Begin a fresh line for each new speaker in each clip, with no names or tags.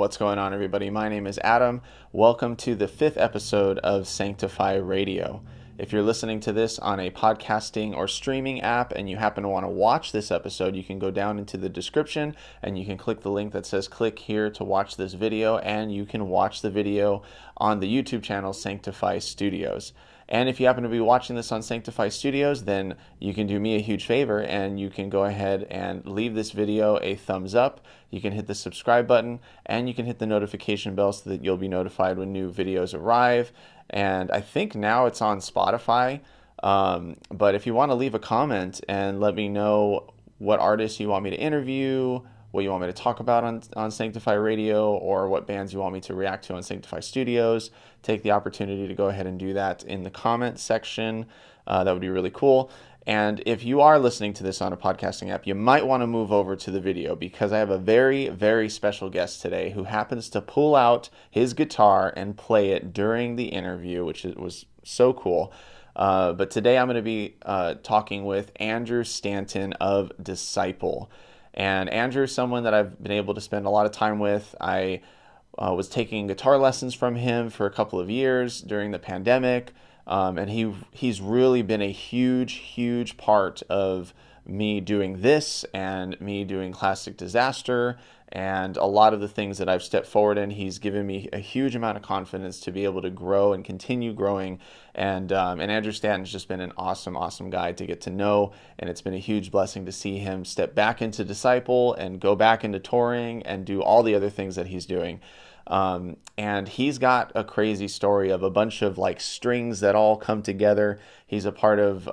What's going on, everybody? My name is Adam. Welcome to the 5th episode of Sanctify Radio. If you're listening to this on a podcasting or streaming app and you happen to want to watch this episode, you can go down into the description and you can click the link that says click here to watch this video, and you can watch the video on the YouTube channel Sanctify Studios. And if you happen to be watching this on Sanctify Studios, then you can do me a huge favor and you can go ahead and leave this video a thumbs up. You can hit the subscribe button and you can hit the notification bell so that you'll be notified when new videos arrive. And I think now it's on Spotify. But if you want to leave a comment and let me know what artists you want me to interview, what you want me to talk about on Sanctify Radio, or what bands you want me to react to on Sanctify Studios, take the opportunity to go ahead and do that in the comment section. That would be really cool. And if you are listening to this on a podcasting app, you might want to move over to the video, because I have a very, very special guest today who happens to pull out his guitar and play it during the interview, which was so cool. But today I'm going to be talking with Andrew Stanton of Disciple. And Andrew is someone that I've been able to spend a lot of time with. I was taking guitar lessons from him for a couple of years during the pandemic. And he's really been a huge part of me doing this and me doing Classic Disaster and a lot of the things that I've stepped forward in. He's given me a huge amount of confidence to be able to grow and continue growing. And Andrew Stanton's just been an awesome guy to get to know. And it's been a huge blessing to see him step back into Disciple and go back into touring and do all the other things that he's doing. And he's got a crazy story of a bunch of like strings that all come together. He's a part of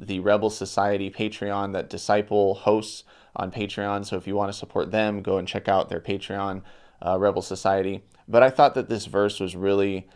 the Rebel Society Patreon that Disciple hosts on Patreon. So if you want to support them, go and check out their Patreon, Rebel Society. But I thought that this verse was really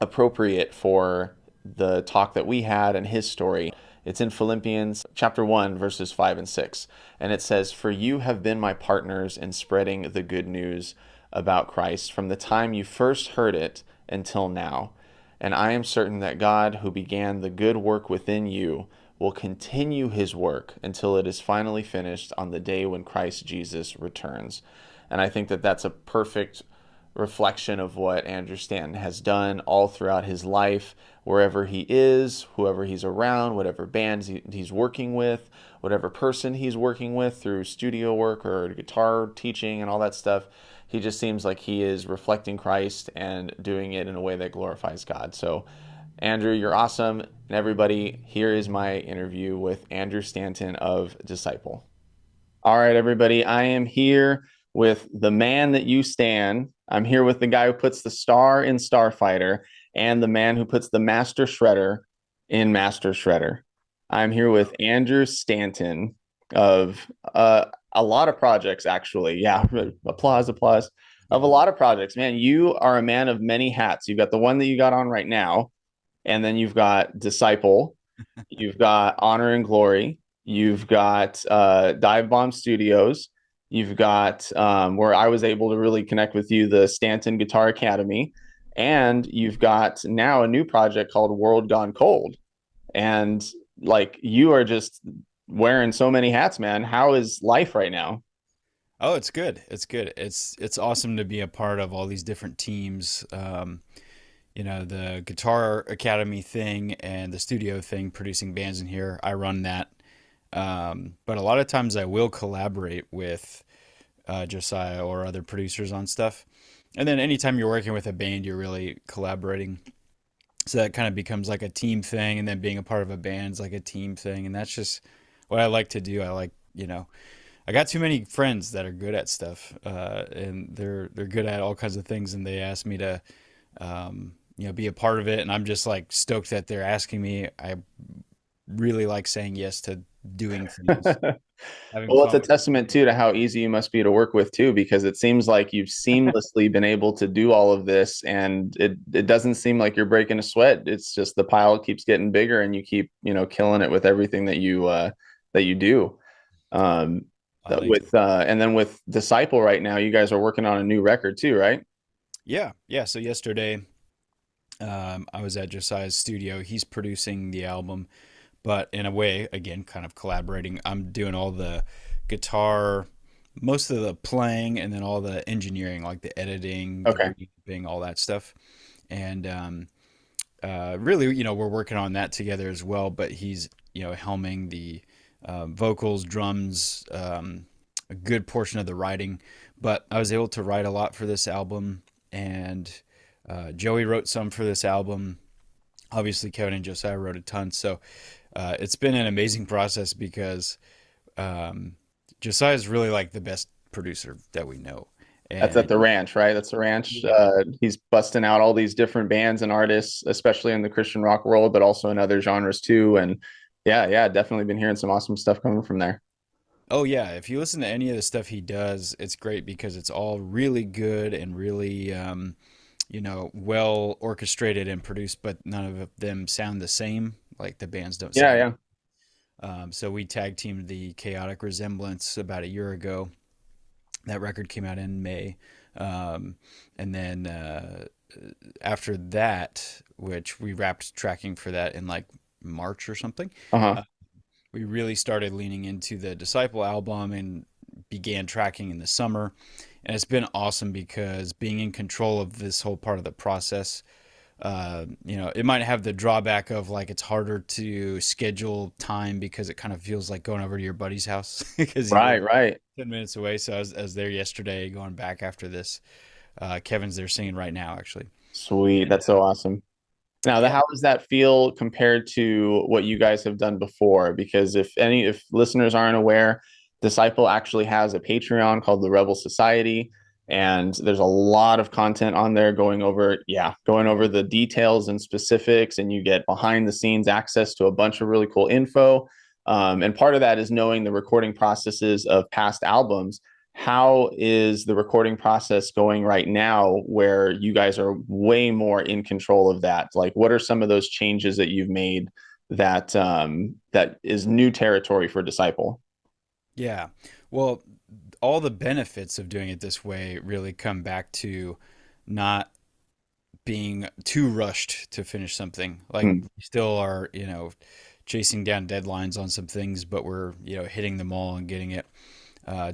appropriate for the talk that we had and his story. It's in Philippians chapter 1, verses 5 and 6. And it says, "For you have been my partners in spreading the good news about Christ from the time you first heard it until now. And I am certain that God, who began the good work within you, will continue his work until it is finally finished on the day when Christ Jesus returns." And I think that that's a perfect reflection of what Andrew Stanton has done all throughout his life, wherever he is, whoever he's around, whatever bands he's working with, whatever person he's working with through studio work or guitar teaching and all that stuff. He just seems like he is reflecting Christ and doing it in a way that glorifies God. So, Andrew, you're awesome. And everybody, here is my interview with Andrew Stanton of Disciple. All right, everybody, I am here with the man that you stan. I'm here with the guy who puts the star in Starfighter and the man who puts the Master Shredder in Master Shredder. I'm here with Andrew Stanton of a lot of projects, actually. Yeah, applause. Of a lot of projects. Man, you are a man of many hats. You've got the one that you got on right now, and then you've got Disciple, you've got Honor and Glory, you've got Dive Bomb Studios, you've got where I was able to really connect with you, the Stanton Guitar Academy, and you've got now a new project called World Gone Cold. And like, you are just wearing so many hats, man. How is life right now?
Oh, it's good. It's good. It's awesome to be a part of all these different teams. The Guitar Academy thing and the studio thing, producing bands in here. I run that. But a lot of times I will collaborate with Josiah or other producers on stuff. And then anytime you're working with a band, you're really collaborating. So that kind of becomes like a team thing, and then being a part of a band is like a team thing. And that's just what I like to do. I got too many friends that are good at stuff, and they're good at all kinds of things, and they ask me to, be a part of it, and I'm just like stoked that they're asking me. I really like saying yes to doing things, having
Well, it's
fun
a
with it.
testament too to how easy you must be to work with too, because it seems like you've seamlessly been able to do all of this, and it doesn't seem like you're breaking a sweat. It's just the pile keeps getting bigger, and you keep killing it with everything that you do. Um,
Thank you.
and then with Disciple right now, you guys are working on a new record too, right?
Yeah. So yesterday, I was at Josiah's studio. He's producing the album, but in a way, again, kind of collaborating. I'm doing all the guitar most of the playing and then all the engineering, like the editing, the
Okay.
revamping, all that stuff. And really, we're working on that together as well. But he's, helming the vocals, drums, a good portion of the writing. But I was able to write a lot for this album, and Joey wrote some for this album. Obviously, Kevin and Josiah wrote a ton. So it's been an amazing process because um, Josiah is really like the best producer that we know.
That's at
And
the ranch, right? That's the ranch.
yeah.
He's busting out all these different bands and artists, especially in the Christian rock world, but also in other genres too. And yeah, yeah, definitely been hearing some awesome stuff coming from there.
Oh yeah, if you listen to any of the stuff he does, it's great because it's all really good and really well orchestrated and produced, but none of them sound the same. Like the bands don't
Yeah,
sound.
yeah.
So we tag teamed the Chaotic Resemblance about a year ago. That record came out in May. And then after that, which we wrapped tracking for that in like March or something,
Uh-huh.
we really started leaning into the Disciple album and began tracking in the summer. And it's been awesome because being in control of this whole part of the process, it might have the drawback of like it's harder to schedule time because it kind of feels like going over to your buddy's house because you live
Right, right.
10 minutes away. So I was there yesterday going back after this. Kevin's there singing right now, actually.
Sweet.
And
That's so awesome. Now,
yeah,
how does that feel compared to what you guys have done before? Because if listeners aren't aware, Disciple actually has a Patreon called the Rebel Society, and there's a lot of content on there going over the details and specifics, and you get behind the scenes access to a bunch of really cool info. And part of that is knowing the recording processes of past albums. How is the recording process going right now where you guys are way more in control of that? Like, what are some of those changes that you've made that is new territory for Disciple?
yeah. Well, all the benefits of doing it this way really come back to not being too rushed to finish something. Like
Hmm.
we still are, chasing down deadlines on some things, but we're, hitting them all and getting it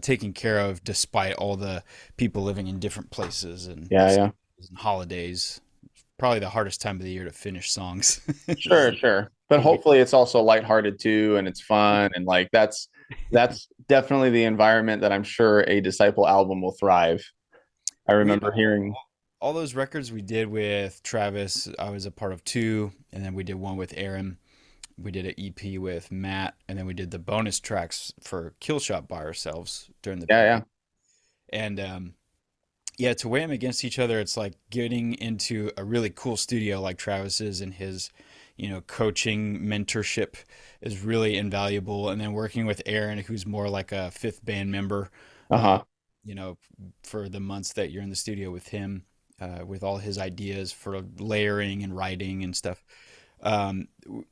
taken care of despite all the people living in different places and
Yeah, yeah.
holidays. Probably the hardest time of the year to finish songs.
Sure, sure. But
To get-
hopefully it's also lighthearted too, and it's fun, and like that's definitely the environment that I'm sure a Disciple album will thrive. I
yeah,
remember hearing.
all those records we did with Travis, I was a part of two, and then we did one with Aaron. We did an EP with Matt, and then we did the bonus tracks for Killshot by ourselves during the
Yeah,
pandemic.
yeah.
And yeah, to weigh them against each other, it's like getting into a really cool studio like Travis's and his, coaching mentorship is really invaluable. And then working with Aaron, who's more like a fifth band member, uh,
Uh-huh.
you know, for the months that you're in the studio with him, with all his ideas for layering and writing and stuff.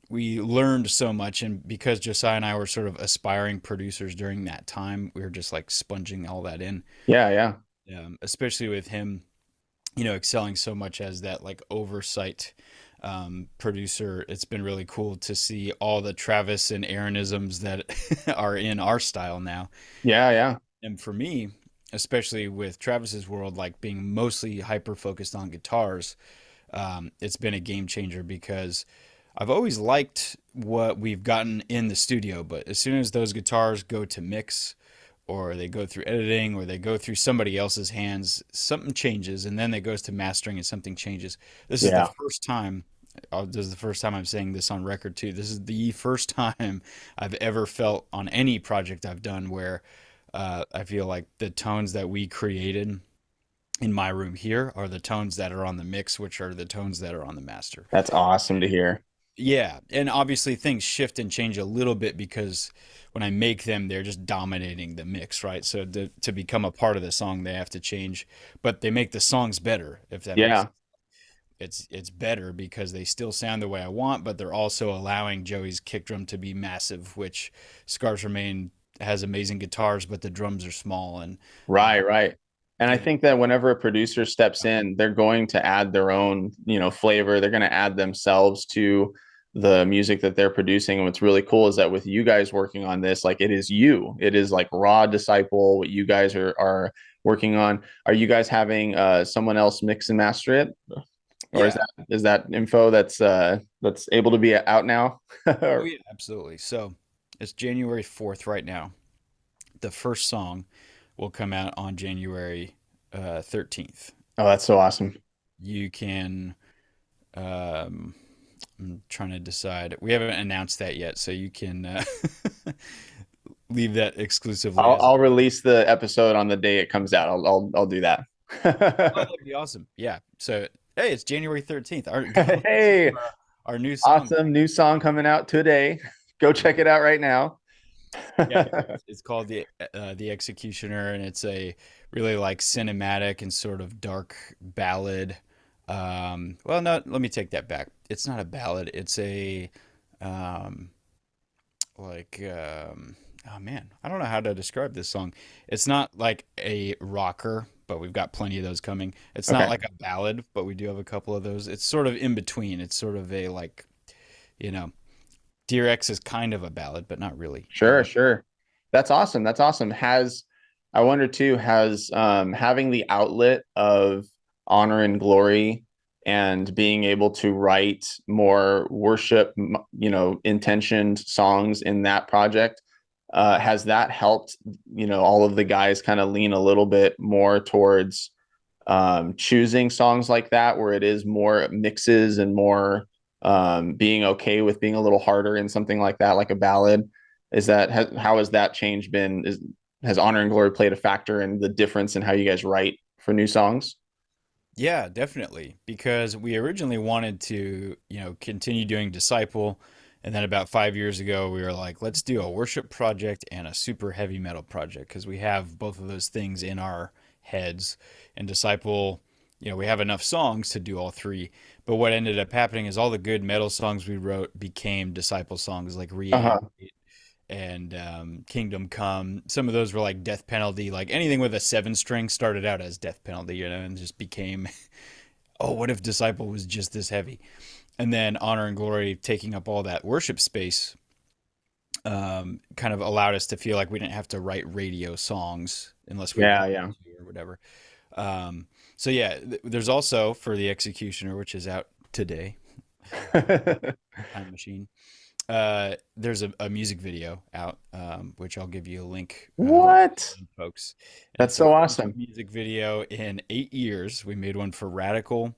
We learned so much, and because Josiah and I were sort of aspiring producers during that time, we were just like sponging all that in,
Yeah, yeah.
especially with him, excelling so much as that like oversight producer. It's been really cool to see all the Travis and Aaronisms that are in our style now.
Yeah, yeah.
And for me, especially with Travis's world, like being mostly hyper focused on guitars, it's been a game changer because I've always liked what we've gotten in the studio, but as soon as those guitars go to mix, or they go through editing, or they go through somebody else's hands, something changes, and then it goes to mastering and something changes. This is the
Yeah.
first time. This is the first time I'm saying this on record too. This is the first time I've ever felt on any project I've done where I feel like the tones that we created in my room here are the tones that are on the mix, which are the tones that are on the master.
That's awesome to hear.
Yeah, and obviously things shift and change a little bit because when I make them, they're just dominating the mix, right? So to become a part of the song, they have to change, but they make the songs better, if that makes
Yeah.
sense. It's better because they still sound the way I want, but they're also allowing Joey's kick drum to be massive, which Scars Remain has amazing guitars, but the drums are small and
Right, right. And I
you know,
think that whenever a producer steps in, they're going to add their own, flavor. They're going to add themselves to the music that they're producing. And what's really cool is that with you guys working on this, like it is like raw Disciple, what you guys are working on. Are you guys having someone else mix and master it? Or
Yeah.
is that info that's able to be out now?
Oh yeah, absolutely. So it's January 4th right now. The first song will come out on January 13th.
Oh, that's so awesome.
You can, um, I'm trying to decide. We haven't announced that yet, so you can leave that exclusively as.
I'll release the episode on the day it comes out. I'll do that.
Oh, that'd be awesome. Yeah. So, hey, it's January 13th. Go listen to
Hey,
our new song.
awesome new song coming out today. Go check it out right now.
Yeah, it's called the Executioner, and it's a really like cinematic and sort of dark ballad. Well, no, let me take that back. It's not a ballad. It's a um, like oh man, I don't know how to describe this song. It's not like a rocker, but we've got plenty of those coming. It's not
Okay.
like a ballad, but we do have a couple of those. It's sort of in between. It's sort of a like, you know, Dear X is kind of a ballad, but not really.
Sure, sure. That's awesome. That's awesome. I wonder too, has having the outlet of honor and glory and being able to write more worship, intentioned songs in that project, has that helped, all of the guys kind of lean a little bit more towards choosing songs like that, where it is more mixes and more being okay with being a little harder in something like that, like a ballad. How has that change been? Has honor and glory played a factor in the difference in how you guys write for new songs?
Yeah, definitely. Because we originally wanted to, continue doing Disciple. And then about 5 years ago, we were like, let's do a worship project and a super heavy metal project because we have both of those things in our heads. And Disciple, we have enough songs to do all three. But what ended up happening is all the good metal songs we wrote became Disciple songs like
Uh-huh.
Reanimate and Kingdom Come. Some of those were like Death Penalty, like anything with a seven string started out as Death Penalty, and just became, oh, what if Disciple was just this heavy? And then Honor and Glory taking up all that worship space kind of allowed us to feel like we didn't have to write radio songs unless we
Yeah,
wanted
yeah.
to or whatever. So yeah, there's also for the Executioner, which is out today, Time Machine. There's a music video out, which I'll give you a link,
What?
folks. And
That's
it's the
so
first
awesome.
music video in 8 years. We made one for Radical,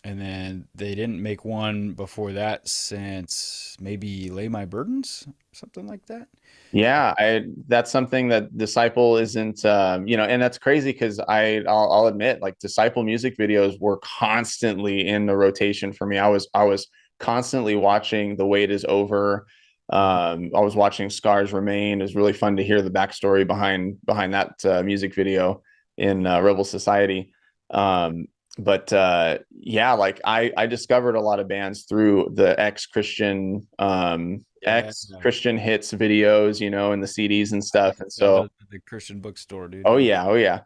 and then they didn't make one before that since maybe Lay My Burdens, something like that.
Yeah, I that's something that Disciple isn't and that's crazy because I'll admit like Disciple music videos were constantly in the rotation for me. I was constantly watching The Wait Is Over. I was watching Scars Remain. It was really fun to hear the backstory behind that music video in Rebel Society. But yeah, like I discovered a lot of bands through the
Yeah,
ex Christian hits videos, and the CDs and
I
stuff.
used
And
to sell
so,
those at the Christian bookstore, dude.
oh yeah, oh yeah.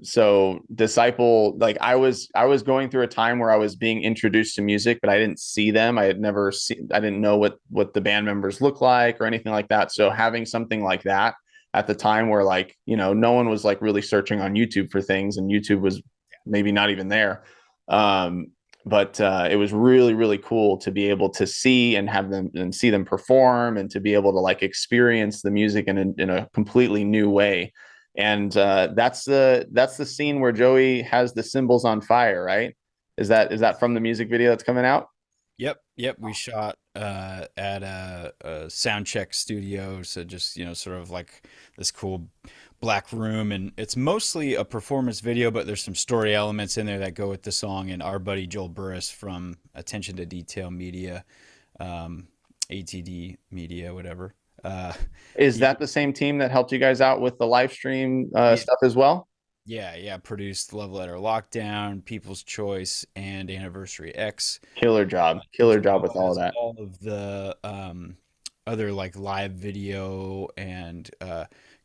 So Disciple, like I was going through a time where I was being introduced to music, but I didn't see them. I didn't know what the band members look like or anything like that. So having something like that at the time where like, no one was like really searching on YouTube for things and YouTube was maybe not even there. Um, but it was really, really cool to be able to see and have them and see them perform and to be able to like experience the music in a completely new way. And that's the scene where Joey has the cymbals on fire, right? Is that from the music video that's coming out?
Yep, yep. We shot at a sound check studio, so just sort of like this cool black room, and it's mostly a performance video, but there's some story elements in there that go with the song. And our buddy Joel Burris from Attention to Detail Media, um, ATD Media, whatever.
Is
He,
that the same team that helped you guys out with the live stream
yeah,
stuff as well?
yeah, produced Love Letter Lockdown, People's Choice, and Anniversary X.
Killer
As
job
well
with all of
as
that.
all of the other like live video and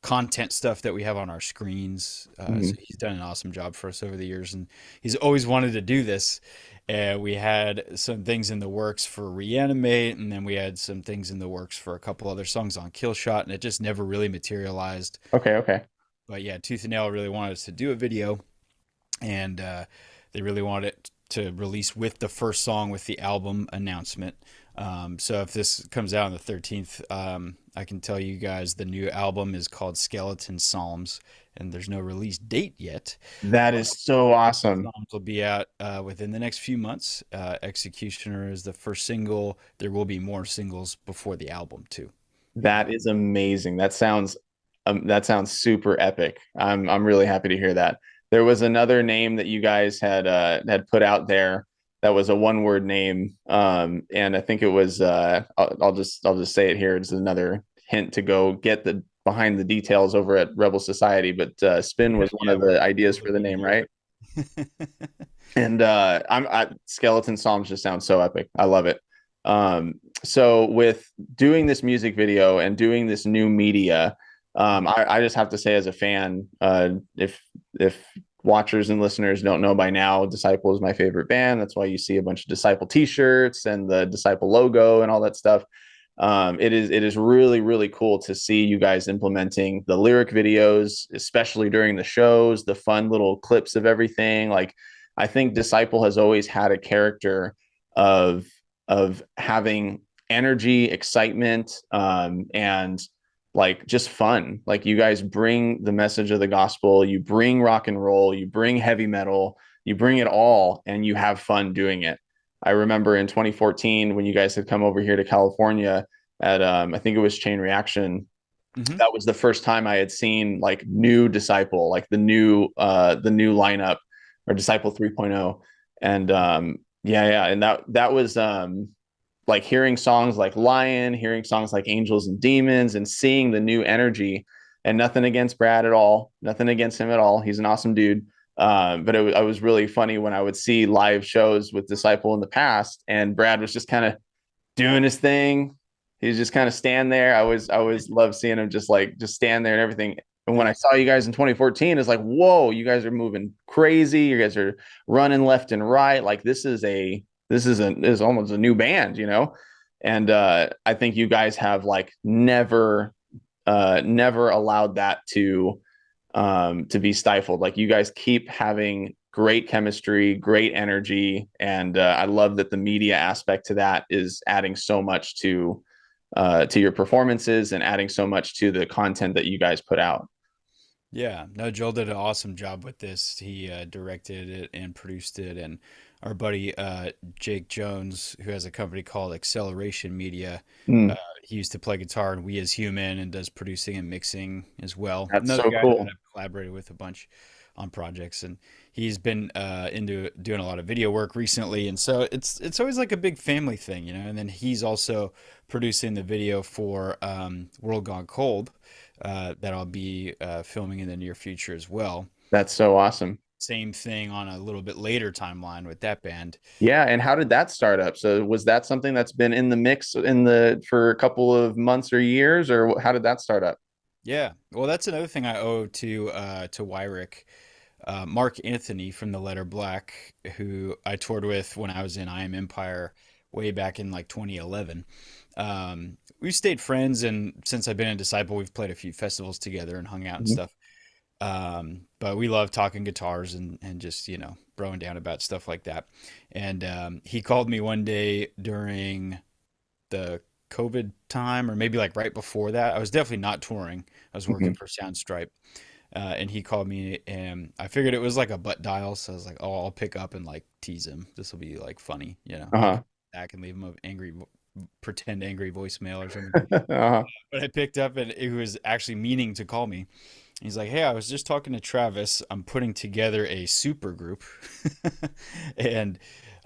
content stuff that we have on our screens. So
Mhm.
he's done an awesome job for us over the years, and he's always wanted to do this. and we had some things in the works for Reanimate, and then we had some things in the works for a couple other songs on Killshot, and it just never really materialized.
Okay, okay.
But yeah, Tooth and Nail really wanted us to do a video, and they really wanted it to release with the first song with the album announcement. So if this comes out on the 13th, I can tell you guys the new album is called Skeleton Psalms, and there's no release date yet.
That is so awesome.
Psalms will be out within the next few months. Executioner is the first single. There will be more singles before the album too.
That is amazing. That sounds super epic. I'm really happy to hear that. There was another name that you guys had put out there that was a one word name, and I think it was I'll just say it here. It's another hint to go get the behind the details over at Rebel Society. But Spin was one
Yeah,
of the
we'll
ideas for the
be
name,
here.
right? And Skeleton Psalms just sounds so epic. I love it. So with doing this music video and doing this new media, I just have to say as a fan, if watchers and listeners don't know by now, Disciple is my favorite band. That's why you see a bunch of Disciple t-shirts and the Disciple logo and all that stuff. It is really really cool to see you guys implementing the lyric videos, especially during the shows, the fun little clips of everything. Like I think Disciple has always had a character of having energy, excitement, and like just fun. Like you guys bring the message of the gospel, you bring rock and roll, you bring heavy metal, you bring it all, and you have fun doing it. I remember in 2014 when you guys had come over here to California at I think it was Chain Reaction.
Hmm.
That was the first time I had seen like new Disciple, like the new lineup or Disciple 3.0. And yeah, and that was like hearing songs like Lion, hearing songs like Angels and Demons, and seeing the new energy. And nothing against Brad at all, nothing against him at all. He's an awesome dude. But it was really funny when I would see live shows with Disciple in the past, and Brad was just kind of doing his thing. He was just kind of stand there. I always love seeing him just stand there and everything. And when I
Yeah.
saw you guys in 2014, it's like, whoa, you guys are moving crazy. You guys are running left and right. Like this is almost a new band, you know? And I think you guys have like never allowed that to be stifled. Like you guys keep having great chemistry, great energy, and I love that the media aspect to that is adding so much to your performances and adding so much to the content that you guys put out.
Yeah, no, Joel did an awesome job with this. He directed it and produced it, and our buddy Jake Jones, who has a company called Acceleration Media, uh,
Mm,
he used to play guitar in We As Human and does producing and mixing as well.
that's
Another
so
guy that
cool.
I've collaborated with a bunch on projects, and he's been into doing a lot of video work recently, and so it's always like a big family thing, you know. And then he's also producing the video for World Gone Cold that I'll be filming in the near future as well.
That's so awesome.
Same thing on a little bit later timeline with that band.
Yeah, and how did that start up? So was that something that's been in the mix in the for a couple of months or years, or how did that start up?
Yeah, well, that's another thing I owe to Wyrick, Mark Anthony from the Letter Black, who I toured with when I was in I Am Empire way back in like 2011. We stayed friends, and since I've been a Disciple, we've played a few festivals together and hung out and
Mhm.
stuff. But we love talking guitars and just, throwing down about stuff like that. And he called me one day during the COVID time, or maybe like right before that. I was definitely not touring. I was working
Mhm.
for Soundstripe. And he called me, and I figured it was like a butt dial. So I was like, oh, I'll pick up and like tease him. This will be like funny, I'll
Uh-huh.
call back and leave him an pretend angry voicemail or something.
Uh-huh.
But I picked up, and it was actually meaning to call me. He's like, "Hey, I was just talking to Travis. I'm putting together a super group, and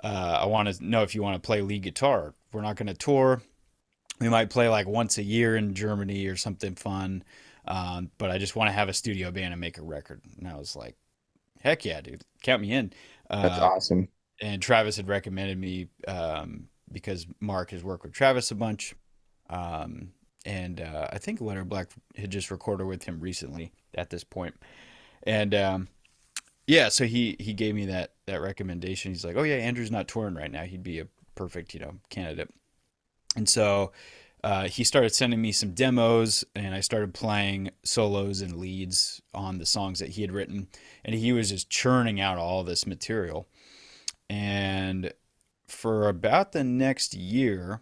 I want to know if you want to play lead guitar. We're not going to tour. We might play like once a year in Germany or something fun, but I just want to have a studio band and make a record." And I was like, "Heck yeah, dude, count me in."
That's
Uh,
awesome.
and Travis had recommended me because Mark has worked with Travis a bunch. Um, and I think Leonard Black had just recorded with him recently at this point. And Yeah, so he gave me that recommendation. He's like, "Oh yeah, Andrew's not touring right now. He'd be a perfect, candidate." And so he started sending me some demos, and I started playing solos and leads on the songs that he had written. And he was just churning out all this material. And for about the next year,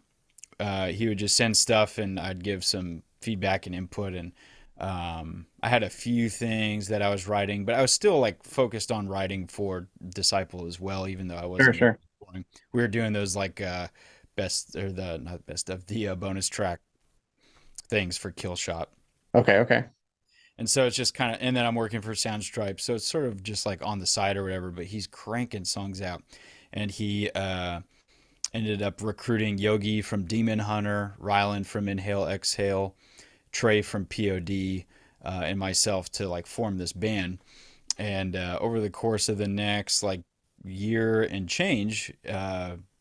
he would just send stuff, and I'd give some feedback and input. And I had a few things that I was writing, but I was still like focused on writing for Disciple as well, even though I
Sure,
wasn't really
sure.
touring. We were doing those like best or the not best of the bonus track things for Kill Shot.
Okay, okay.
And so it's just kind of, and then I'm working for Soundstripe, so it's sort of just like on the side or whatever. But he's cranking songs out, and he ended up recruiting Yogi from Demon Hunter, Rylan from Inhale Exhale, Trey from POD, and myself to like form this band. And over the course of the next like year and change,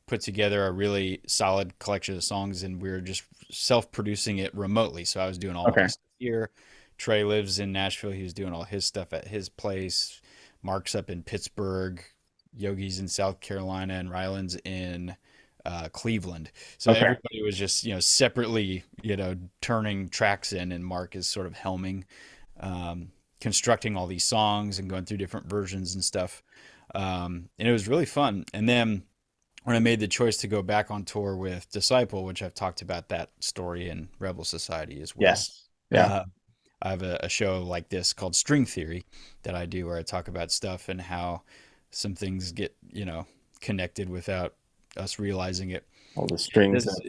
put together a really solid collection of songs, and we were just self-producing it remotely. So I was doing all my
Okay.
stuff here. Trey lives in Nashville. He was doing all his stuff at his place. Mark's up in Pittsburgh. Yogi's in South Carolina, and Ryland's in Cleveland. So
Okay.
everybody was just, separately, turning tracks in, and Mark is sort of helming, constructing all these songs and going through different versions and stuff. And it was really fun. And then when I made the choice to go back on tour with Disciple, which I've talked about that story in Rebel Society as well.
Yes. Yeah.
Uh, I have a show like this called String Theory that I do where I talk about stuff and how some things get, connected without us realizing it.
All the strings
This,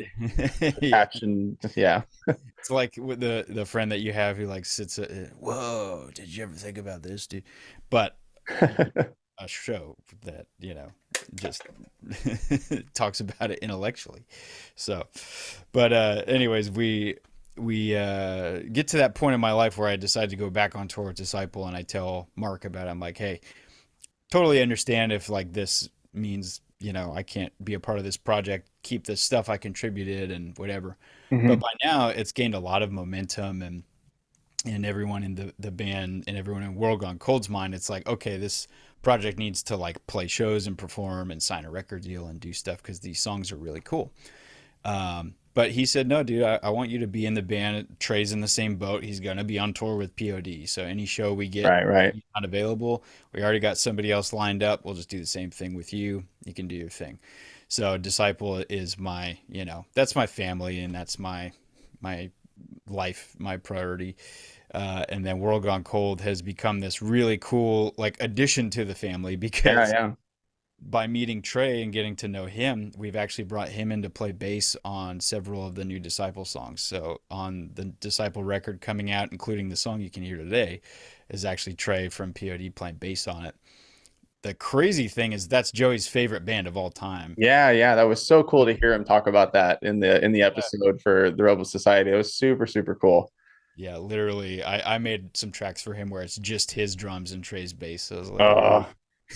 yeah,
attached and yeah.
it's like with the friend that you have who like sits at, whoa, did you ever think about this, dude? But a show that, just talks about it intellectually. So, but anyways, we get to that point in my life where I decided to go back on tour with Disciple, and I tell Mark about it. I'm like, hey, totally understand if like this means, I can't be a part of this project, keep the stuff I contributed and whatever. But
Hmm.
by now it's gained a lot of momentum, and everyone in the band and everyone in World Gone Cold's mind, it's like, okay, this project needs to like play shows and perform and sign a record deal and do stuff because these songs are really cool. But he said, no, dude, I want you to be in the band. Trey's in the same boat. He's going to be on tour with POD. So any show we get,
Right, right.
he's not available. We already got somebody else lined up. We'll just do the same thing with you. You can do your thing. So Disciple is my, that's my family, and that's my life, my priority. And then World Gone Cold has become this really cool like addition to the family
Yeah,
because
yeah.
by meeting Trey and getting to know him, we've actually brought him in to play bass on several of the new Disciple songs. So on the Disciple record coming out, including the song you can hear today, is actually Trey from POD playing bass on it. The crazy thing is that's Joey's favorite band of all time.
Yeah, yeah. That was so cool to hear him talk about that in the
Yeah.
episode for the Rebel Society. It was super, super cool.
Yeah, literally, I made some tracks for him where it's just his drums and Trey's bass. So I was like, whoa,
Oh,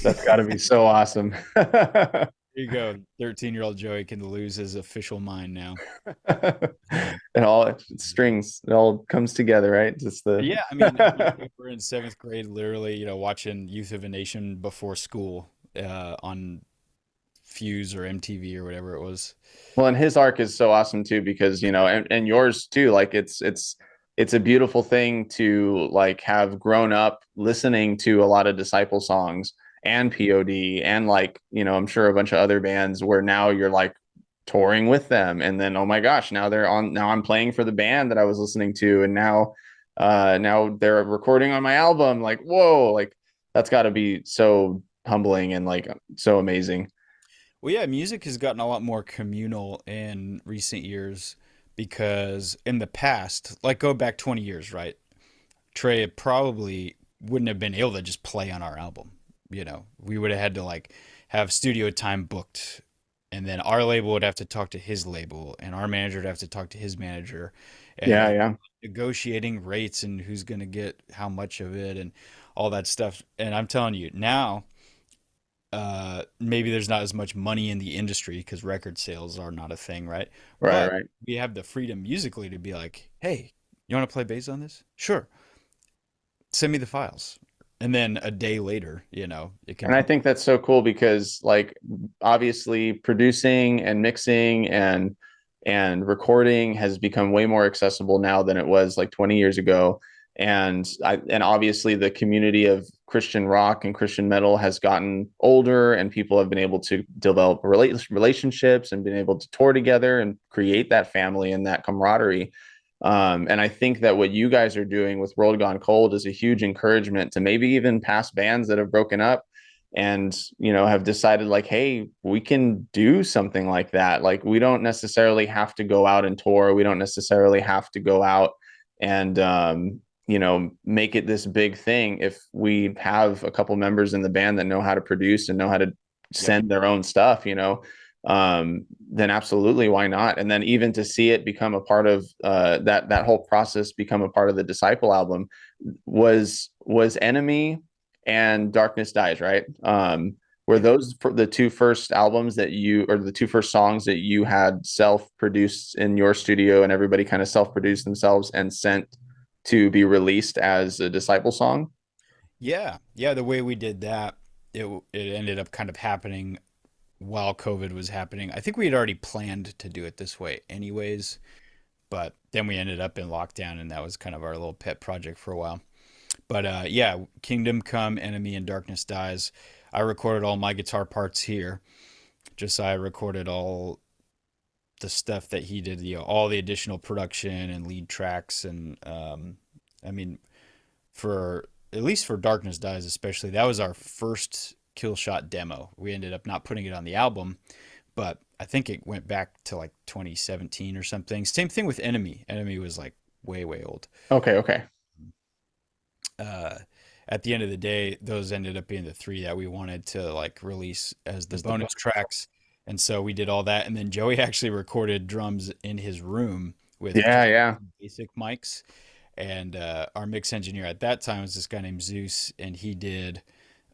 that's got to be so awesome.
here you go. 13-year-old Joey can lose his official mind now.
And all it's strings, it all comes together, right? Just the
Yeah, I mean, we were in seventh grade, literally, watching Youth of a Nation before school on Fuse or MTV or whatever it was.
well, and his arc is so awesome too because and yours too. Like it's a beautiful thing to like have grown up listening to a lot of Disciple songs and POD and like I'm sure a bunch of other bands where now you're like touring with them, and then oh my gosh, now I'm playing for the band that I was listening to, and now they're recording on my album. Like whoa, like that's got to be so humbling and like so amazing.
Well, yeah, music has gotten a lot more communal in recent years because in the past, like go back 20 years, right? Trey probably wouldn't have been able to just play on our album. We would have had to like have studio time booked, and then our label would have to talk to his label, and our manager would have to talk to his manager,
Yeah,
and
yeah.
negotiating rates and who's going to get how much of it and all that stuff. And I'm telling you, now maybe there's not as much money in the industry because record sales are not a thing, right?
Right,
But
right.
we have the freedom musically to be like, hey, you want to play bass on this? Sure. Send me the files. And then a day later, it
And I
completely.
think that's so cool because like obviously producing and mixing and recording has become way more accessible now than it was like 20 years ago. And obviously the community of Christian rock and Christian metal has gotten older, and people have been able to develop relationships and been able to tour together and create that family and that camaraderie. And I think that what you guys are doing with World Gone Cold is a huge encouragement to maybe even past bands that have broken up and have decided like, hey, we can do something like that. Like we don't necessarily have to go out and tour. We don't necessarily have to go out and make it this big thing. If we have a couple members in the band that know how to produce and know how to
Yep.
send their own stuff, then absolutely, why not? And then even to see it become a part of that whole process, become a part of the Disciple album, was Enemy and Darkness Dies, right? Were
Yep.
those the two first albums that you, or the two first songs that you had self-produced in your studio, and everybody kind of self-produced themselves and sent to be released as a Disciple song?
Yeah. Yeah. The way we did that, it ended up kind of happening while COVID was happening. I think we had already planned to do it this way anyways, but then we ended up in lockdown, and that was kind of our little pet project for a while. But yeah, Kingdom Come, Enemy, and Darkness Dies. I recorded all my guitar parts here. Josiah recorded all the stuff that he did, all the additional production and lead tracks. And I mean, for at least for Darkness Dies, especially, that was our first kill shot demo. We ended up not putting it on the album, but I think it went back to like 2017 or something. Same thing with Enemy. Enemy was like way, way old.
Okay, okay.
uh, at the end of the day, those ended up being the three that we wanted to like release as the
As the
bonus tracks. And so we did all that. And then Joey actually recorded drums in his room with
Yeah,
just
yeah.
basic mics. And our mix engineer at that time was this guy named Zeus, and he did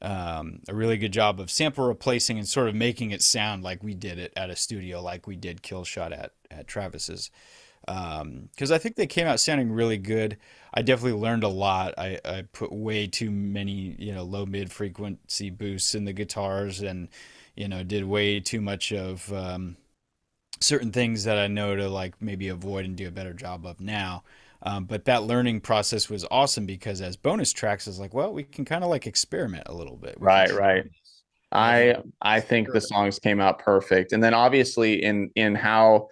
a really good job of sample replacing and sort of making it sound like we did it at a studio, like we did Killshot at Travis's. Because I think they came out sounding really good. I definitely learned a lot. I put way too many, low mid frequency boosts in the guitars, and did way too much of certain things that I know to like maybe avoid and do a better job of now. But that learning process was awesome because as bonus tracks, it's like, well, we can kind of like experiment a little bit. We can
Right,
try
right.
this, and I think
I
it's
think the
perfect.
songs came out perfect. And then obviously in how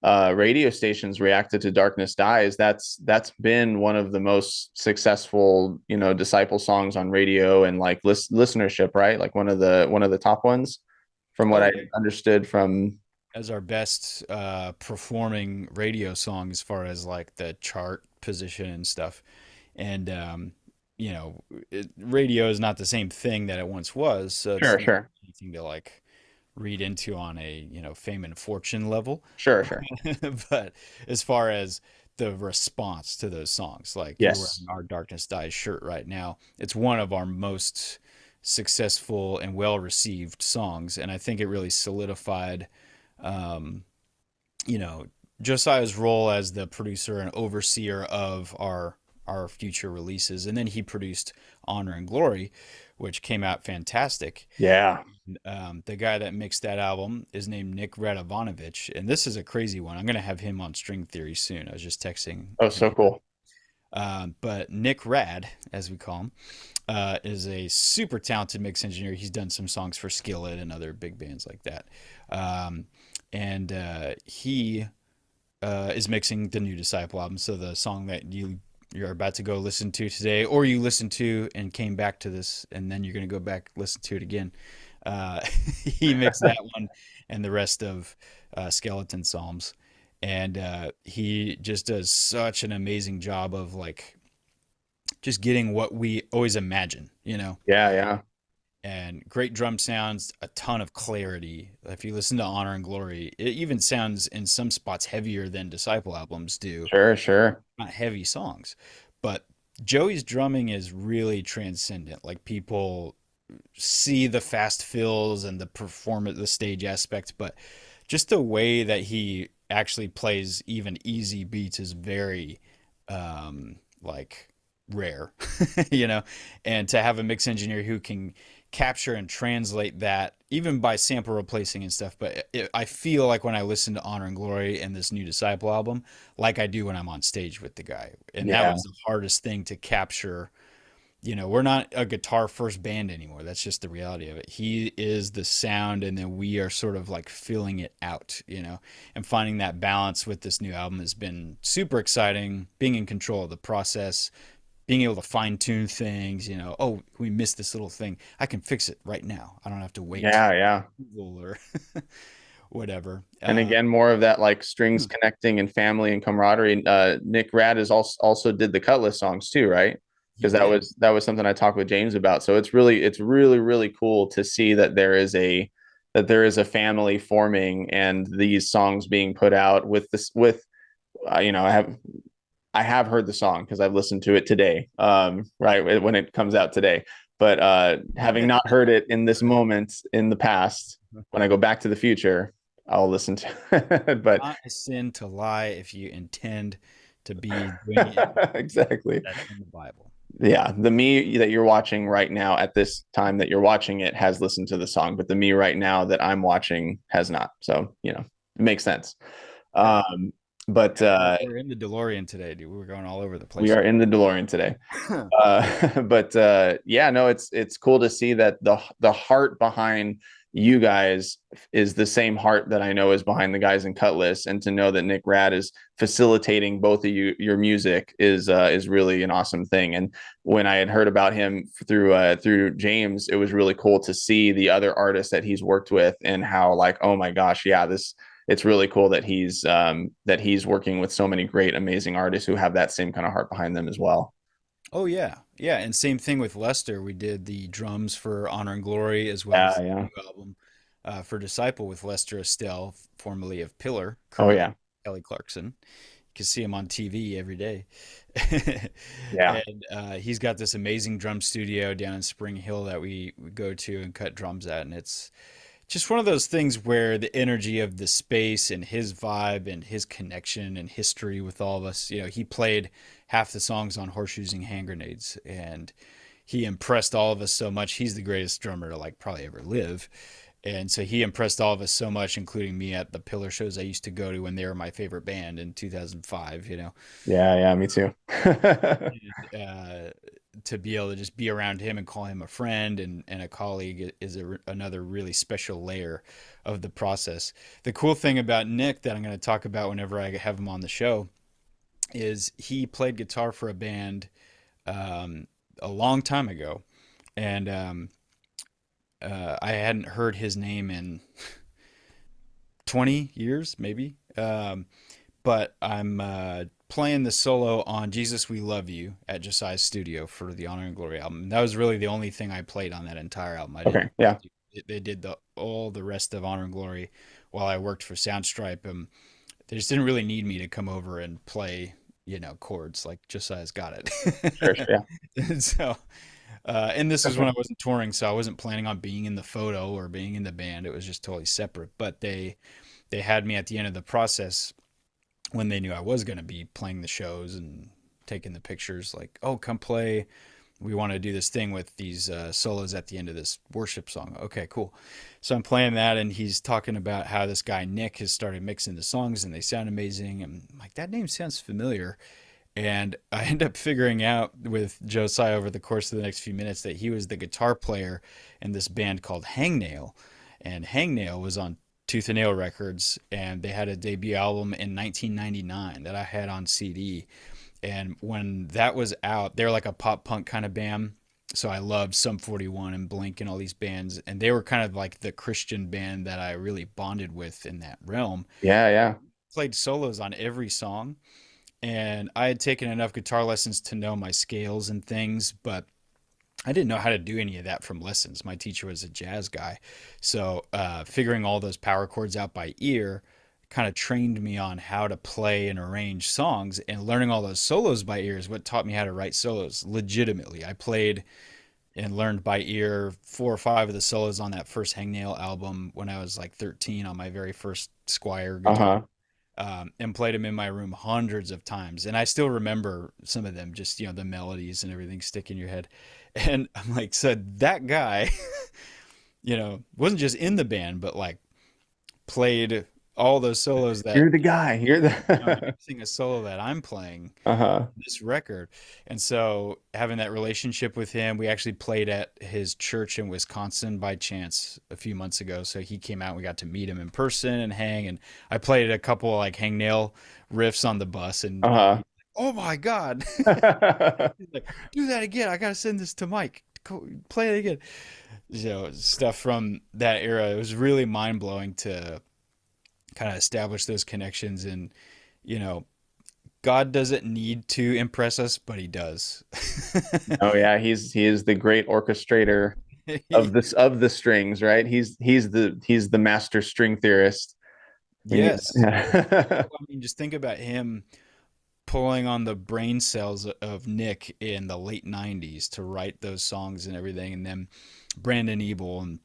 radio stations reacted to Darkness Dies, that's been one of the most successful, Disciple songs on radio and like listenership, right? Like one of the top ones from what
Oh
I
yeah,
understood from.
as our best performing radio song as far as like the chart position and stuff. And you know, radio is not the same thing that it once was, so it's
Sure,
not
sure.
anything to like read into on a fame and fortune level.
Sure, sure.
But as far as the response to those songs, like you're wearing
Yes.
our Darkness Dies shirt right now, it's one of our most successful and well received songs, and I think it really solidified um, you know, Josiah's role as the producer and overseer of our future releases, and then he produced Honor and Glory, which came out fantastic.
Yeah.
The guy that mixed that album is named Nick Radovanovich, and this is a crazy one. I'm gonna have him on String Theory soon. I was just texting
Oh,
him.
so cool.
But Nick Rad, as we call him, is a super talented mix engineer. He's done some songs for Skillet and other big bands like that. Um, and he is mixing the new Disciple album. So the song that you're about to go listen to today, or you listened to and came back to this, and then you're going to go back listen to it again. Uh, he mixed that one and the rest of Skeleton Psalms, and he just does such an amazing job of like just getting what we always imagine,
Yeah, yeah.
and great drum sounds, a ton of clarity. If you listen to Honor and Glory, it even sounds in some spots heavier than Disciple albums do.
Sure, sure.
Not heavy songs, but Joey's drumming is really transcendent. Like people see the fast fills and the performance, the stage aspect, but just the way that he actually plays even easy beats is very like rare, you know, and to have a mix engineer who can capture and translate that even by sample replacing and stuff. But I feel like when I listen to Honor and Glory and this new Disciple album, like I do when I'm on stage with the guy. And that
Yeah.
was the hardest thing to capture. You know, we're not a guitar first band anymore. That's just the reality of it. He is the sound, and then we are sort of like filling it out, you know, and finding that balance with this new album has been super exciting. Being in control of the process, being able to fine tune things, you know, oh, we missed this little thing. I can fix it right now. I don't have to wait
Yeah, yeah.
Google or whatever.
And again, more of that like strings connecting and family and camaraderie. Nick Rad is also did the Cutlass songs too, right?
He
Because
did.
that was something I talked with James about. So it's really cool to see that there is a family forming and these songs being put out with this with you know, I have heard the song because I've listened to it today, right when it comes out today. But having not heard it in this moment in the past, when I go back to the future, I'll listen to it. But
Not a sin to lie if you intend to be doing it.
exactly,
That's in the Bible.
yeah, the me that you're watching right now at this time that you're watching it has listened to the song, but the me right now that I'm watching has not. So, you know, it makes sense.
Yeah.
Um, but
Yeah, we're in the DeLorean today, dude. We're going all over the
we
place.
are in the DeLorean today. But yeah, no, it's cool to see that the heart behind you guys is the same heart that I know is behind the guys in Cutlass, and to know that Nick Rad is facilitating both of you your music is really an awesome thing. And when I had heard about him through James, it was really cool to see the other artists that he's worked with and how like, oh my gosh, yeah, this it's really cool that he's working with so many great, amazing artists who have that same kind of heart behind them as well.
Oh yeah, yeah, and same thing with Lester. We did the drums for Honor and Glory as well
Yeah,
as the
yeah.
new album for Disciple with Lester Estelle, formerly of Pillar,
Oh
currently
yeah,
Kelly Clarkson. You can see him on TV every day.
yeah,
And he's got this amazing drum studio down in Spring Hill that we go to and cut drums at, and it's just one of those things where the energy of the space and his vibe and his connection and history with all of us, you know, he played half the songs on Horseshoes and Hand Grenades, and he impressed all of us so much. He's the greatest drummer to like probably ever live. And so he impressed all of us so much, including me at the Pillar shows I used to go to when they were my favorite band in 2005, you know.
yeah, yeah. Me too.
And, to be able to just be around him and call him a friend and a colleague is another really special layer of the process. The cool thing about Nick that I'm going to talk about whenever I have him on the show is he played guitar for a band um, a long time ago, and I hadn't heard his name in 20 years, maybe. But I'm playing the solo on Jesus We Love You at Josiah's studio for the Honor and Glory album. And that was really the only thing I played on that entire album. I didn't.
Okay, yeah,
They did all the rest of Honor and Glory while I worked for Soundstripe. They just didn't really need me to come over and play, you know, chords like Josiah's got
sure,
it.
sure, yeah.
And so, and this was when I wasn't touring, so I wasn't planning on being in the photo or being in the band. It was just totally separate. But they had me at the end of the process when they knew I was going to be playing the shows and taking the pictures, like, oh, come play. We want to do this thing with these solos at the end of this worship song. Okay, cool. So I'm playing that, and he's talking about how this guy Nick has started mixing the songs, and they sound amazing. And I'm like, that name sounds familiar. And I end up figuring out with Josiah over the course of the next few minutes that he was the guitar player in this band called Hangnail. And Hangnail was on Tooth and Nail Records, and they had a debut album in 1999 that I had on CD. And when that was out, they're like a pop punk kind of band. So I loved Sum 41 and Blink and all these bands. And they were kind of like the Christian band that I really bonded with in that realm.
Yeah, yeah.
Played solos on every song. And I had taken enough guitar lessons to know my scales and things, but I didn't know how to do any of that from lessons. My teacher was a jazz guy. So figuring all those power chords out by ear kind of trained me on how to play and arrange songs, and learning all those solos by ear is what taught me how to write solos legitimately. I played and learned by ear 4 or 5 of the solos on that first Hangnail album when I was like 13 on my very first Squire guitar.
Uh-huh.
and played them in my room hundreds of times. And I still remember some of them, just, the melodies and everything stick in your head. And I'm like, so that guy, wasn't just in the band, but like played all those solos that
You're the guy. You're the
mixing a solo that I'm playing
uh-huh.
this record. And so having that relationship with him, we actually played at his church in Wisconsin by chance a few months ago. So he came out and we got to meet him in person and hang. And I played a couple like hangnail riffs on the bus and
Uh-huh.
oh my God. He's like, do that again. I gotta send this to Mike. Go, play it again. Stuff from that era. It was really mind blowing to kind of establish those connections. And, you know, God doesn't need to impress us, but he does.
Oh yeah, he is the great orchestrator of the strings, right? He's the master string theorist. When you
Yes.
yeah.
I mean, just think about him pulling on the brain cells of Nick in the late 90s to write those songs and everything. And then Brandon Ebel and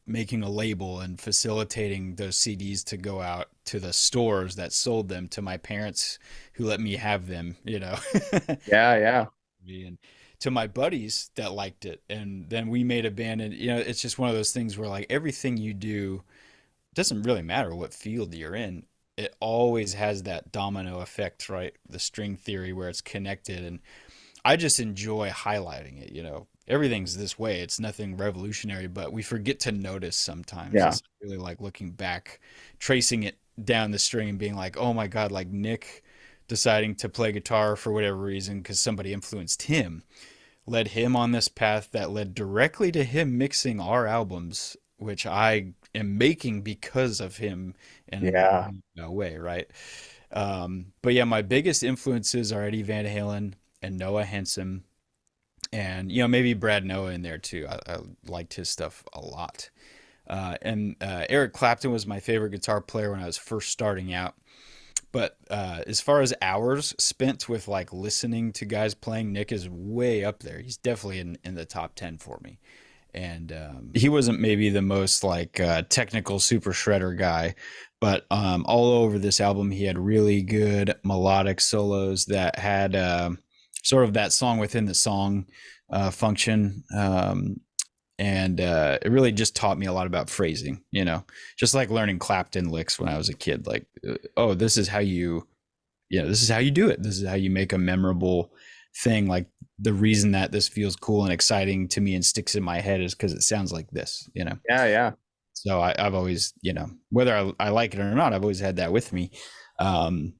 making a label and facilitating those CDs to go out to the stores that sold them to my parents who let me have them.
Yeah, yeah.
And to my buddies that liked it. And then we made a band, and it's just one of those things where like everything you do doesn't really matter what field you're in. It always has that domino effect, right? The string theory where it's connected. And I just enjoy highlighting it. Everything's this way. It's nothing revolutionary, but we forget to notice sometimes.
Yeah.
It's really like looking back, tracing it down the string and being like, oh my God, like Nick deciding to play guitar for whatever reason because somebody influenced him, led him on this path that led directly to him mixing our albums, which I am making because of him
Yeah.
in a way, right? But yeah, my biggest influences are Eddie Van Halen and Noah Hansen, and maybe Brad Noah in there too. I liked his stuff a lot. And Eric Clapton was my favorite guitar player when I was first starting out. But as far as hours spent with like listening to guys playing, Nick is way up there. He's definitely in the top 10 for me. And he wasn't maybe the most like technical super shredder guy, but all over this album, he had really good melodic solos that had sort of that song within the song function. And it really just taught me a lot about phrasing, just like learning Clapton licks when I was a kid. Like, oh, this is how you do it. This is how you make a memorable thing. Like the reason that this feels cool and exciting to me and sticks in my head is because it sounds like this.
Yeah, yeah.
So I've always, whether I like it or not, I've always had that with me. Um,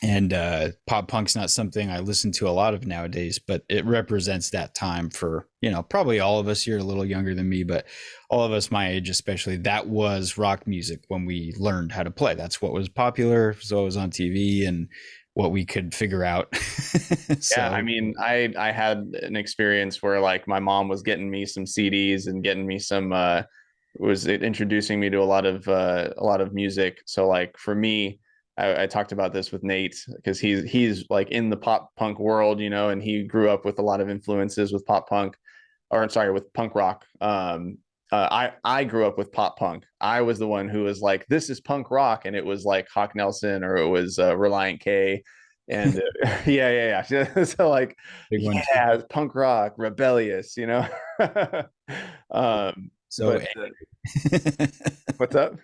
and pop punk's not something I listen to a lot of nowadays, but it represents that time for probably all of us. You're a little younger than me, but all of us my age especially, that was rock music when we learned how to play. That's what was popular, so it was on TV and what we could figure out.
Yeah, I
So
mean, I had an experience where like my mom was getting me some CDs and getting me some was introducing me to a lot of music. So like for me, I talked about this with Nate because he's like in the pop punk world, and he grew up with a lot of influences with pop punk, or I'm sorry, with punk rock. I grew up with pop punk. I was the one who was like, "This is punk rock," and it was like Hawk Nelson or it was Reliant K, and yeah. So like,
big one too.
yeah, it's punk rock, rebellious.
So
But what's up?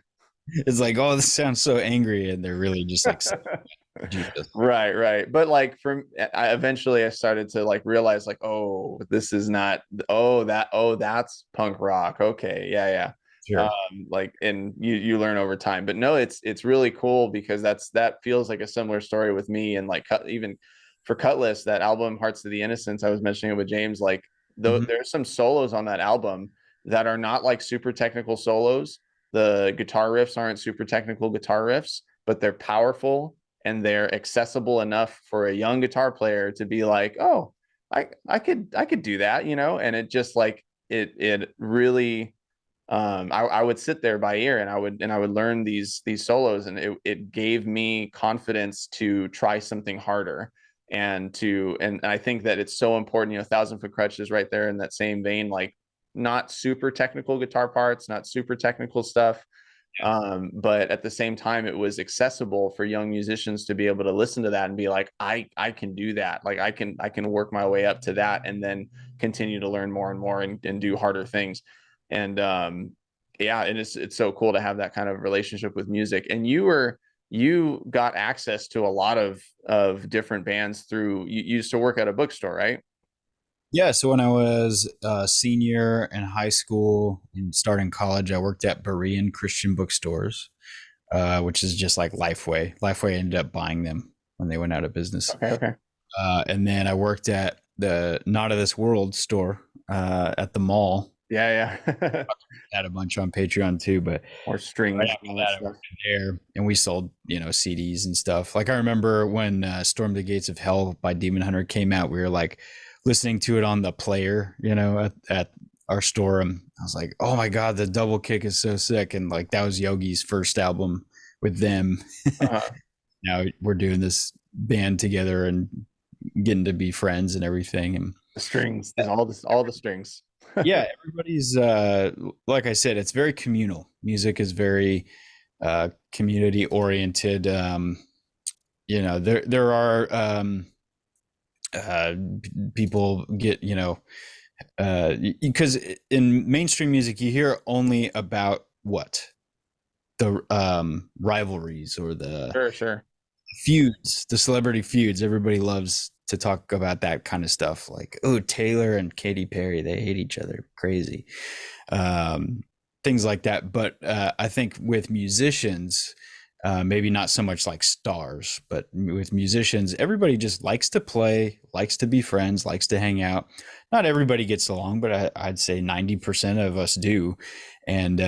it's like, oh, this sounds so angry, and they're really just like Jesus.
Right, right. But like eventually I started to like realize like, oh, this is not, that's punk rock. Okay. Yeah, yeah.
Sure.
Like, and you learn over time. But no, it's really cool because that feels like a similar story with me. And like even for Cutlass, that album Hearts of the Innocents, I was mentioning it with James, like
Hmm.
there's some solos on that album that are not like super technical solos. The guitar riffs aren't super technical guitar riffs, but they're powerful and they're accessible enough for a young guitar player to be like, oh, I could do that. And it just like it really I would sit there by ear and I would learn these solos, and it gave me confidence to try something harder and I think that it's so important. Thousand Foot Crutch is right there in that same vein, like not super technical guitar parts, not super technical stuff, But at the same time, it was accessible for young musicians to be able to listen to that and be like, I can do that. Like I can work my way up to that and then continue to learn more and more and do harder things. And yeah, and it's so cool to have that kind of relationship with music. And you got access to a lot of different bands through you used to work at a bookstore, right?
Yeah, so when I was a senior in high school and starting college, I worked at Berean Christian bookstores, which is just like Lifeway. Lifeway ended up buying them when they went out of business.
Okay, okay.
And then I worked at the Not of This World store at the mall.
Yeah, yeah.
Had a bunch on Patreon too, but
Or
right
strings
after
and all that
that, I
stuff.
worked there, and we sold, CDs and stuff. Like I remember when "Storm the Gates of Hell" by Demon Hunter came out, we were like listening to it on the player, at our store, and I was like, "Oh my god, the double kick is so sick!" And like that was Yogi's first album with them.
Uh-huh.
Now we're doing this band together and getting to be friends and everything, and
The strings, there's all the strings.
yeah, everybody's like I said, it's very communal. Music is very community oriented. There are uh, people get because in mainstream music you hear only about what the rivalries or the
Sure, sure.
feuds, the celebrity feuds. Everybody loves to talk about that kind of stuff. Like, oh, Taylor and Katy Perry, they hate each other, crazy, um, things like that. But I think with musicians, maybe not so much like stars, but with musicians, everybody just likes to play, likes to be friends, likes to hang out. Not everybody gets along, but I'd say 90% of us do. And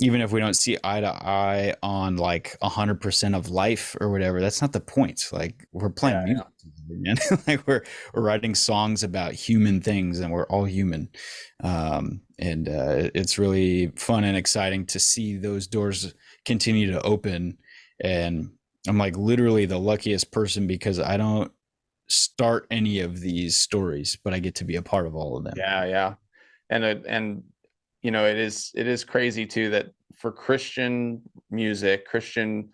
even if we don't see eye to eye on like 100% of life or whatever, that's not the point. Like we're playing
Yeah,
music, man. Like we're writing songs about human things, and we're all human. And it's really fun and exciting to see those doors continue to open. And I'm like literally the luckiest person because I don't start any of these stories, but I get to be a part of all of them.
yeah, yeah. And it is crazy too that for Christian music, Christian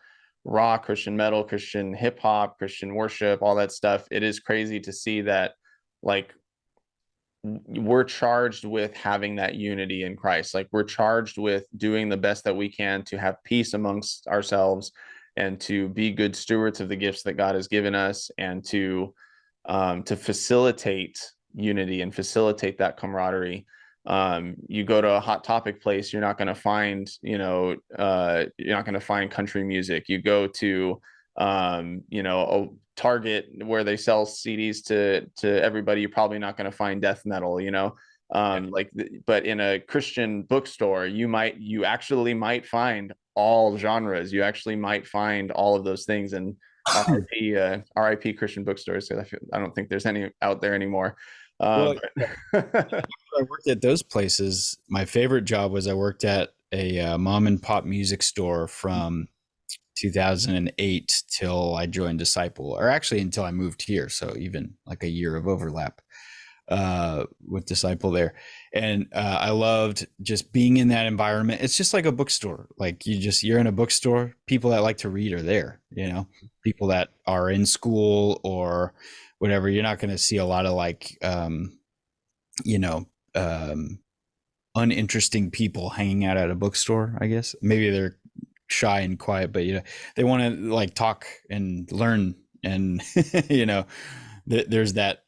rock, Christian metal, Christian hip hop, Christian worship, all that stuff, it is crazy to see that like we're charged with having that unity in Christ. Like we're charged with doing the best that we can to have peace amongst ourselves and to be good stewards of the gifts that God has given us and to facilitate unity and facilitate that camaraderie. You go to a hot topic place, you're not going to find, you're not going to find country music. You go to, a Target where they sell CDs to everybody, you're probably not going to find death metal, but in a Christian bookstore, you actually might find all genres. You actually might find all of those things. And RIP Christian bookstores. I don't think there's any out there anymore.
Well,
But
I worked at those places. My favorite job was I worked at a mom and pop music store from 2008 till I joined Disciple, or actually until I moved here. So even like a year of overlap with Disciple there. And I loved just being in that environment. It's just like a bookstore. Like you're in a bookstore. People that like to read are there, people that are in school or whatever. You're not going to see a lot of like, you know, um, uninteresting people hanging out at a bookstore, I guess. Maybe they're shy and quiet, but they want to like talk and learn, and there's that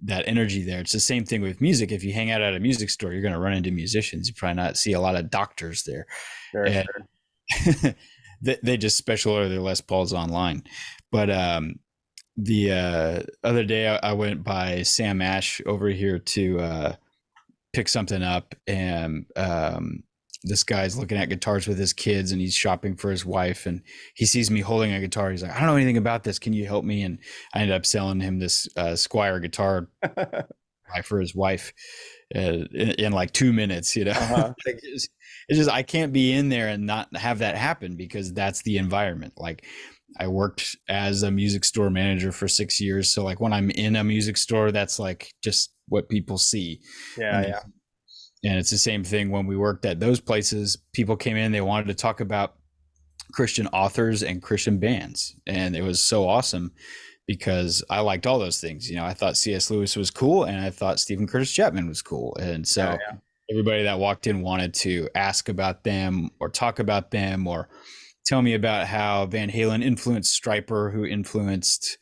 energy there. It's the same thing with music. If you hang out at a music store, you're going to run into musicians. You probably not see a lot of doctors there.
sure,
And
sure.
they just special order their Les Pauls online. But the other day I went by Sam Ash over here to pick something up, and this guy's looking at guitars with his kids, and he's shopping for his wife, and he sees me holding a guitar. He's like, I don't know anything about this, can you help me? And I ended up selling him this Squire guitar for his wife in like 2 minutes.
Uh-huh.
Like, it's just I can't be in there and not have that happen, because that's the environment. Like I worked as a music store manager for 6 years, so like when I'm in a music store, that's like just what people see
Yeah,
when they
yeah.
And it's the same thing when we worked at those places. People came in, they wanted to talk about Christian authors and Christian bands. And it was so awesome because I liked all those things. I thought C.S. Lewis was cool and I thought Stephen Curtis Chapman was cool. And
Yeah,
so
yeah.
everybody that walked in wanted to ask about them or talk about them or tell me about how Van Halen influenced Striper, who influenced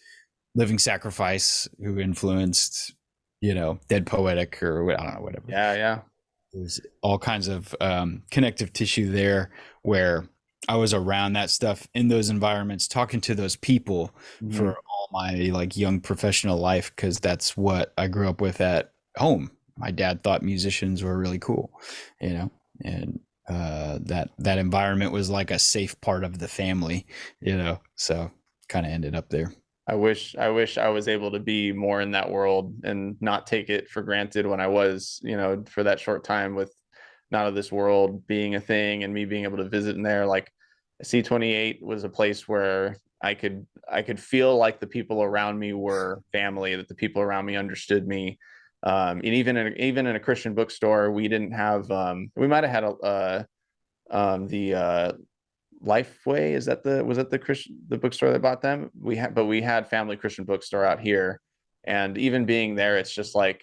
Living Sacrifice, who influenced, Dead Poetic, or I don't know, whatever.
Yeah, yeah.
There's all kinds of connective tissue there where I was around that stuff in those environments, talking to those people for
Mhm.
all my like young professional life, because that's what I grew up with at home. My dad thought musicians were really cool, you know, and that environment was like a safe part of the family, So kind of ended up there.
I wish I was able to be more in that world and not take it for granted when I was, for that short time with not of this world being a thing and me being able to visit in there. Like C28 was a place where I could feel like the people around me were family, that the people around me understood me. And even in a Christian bookstore, we didn't have we might have had the Lifeway. Is that the was that the Christian the bookstore that bought them? We had Family Christian Bookstore out here, and even being there, it's just like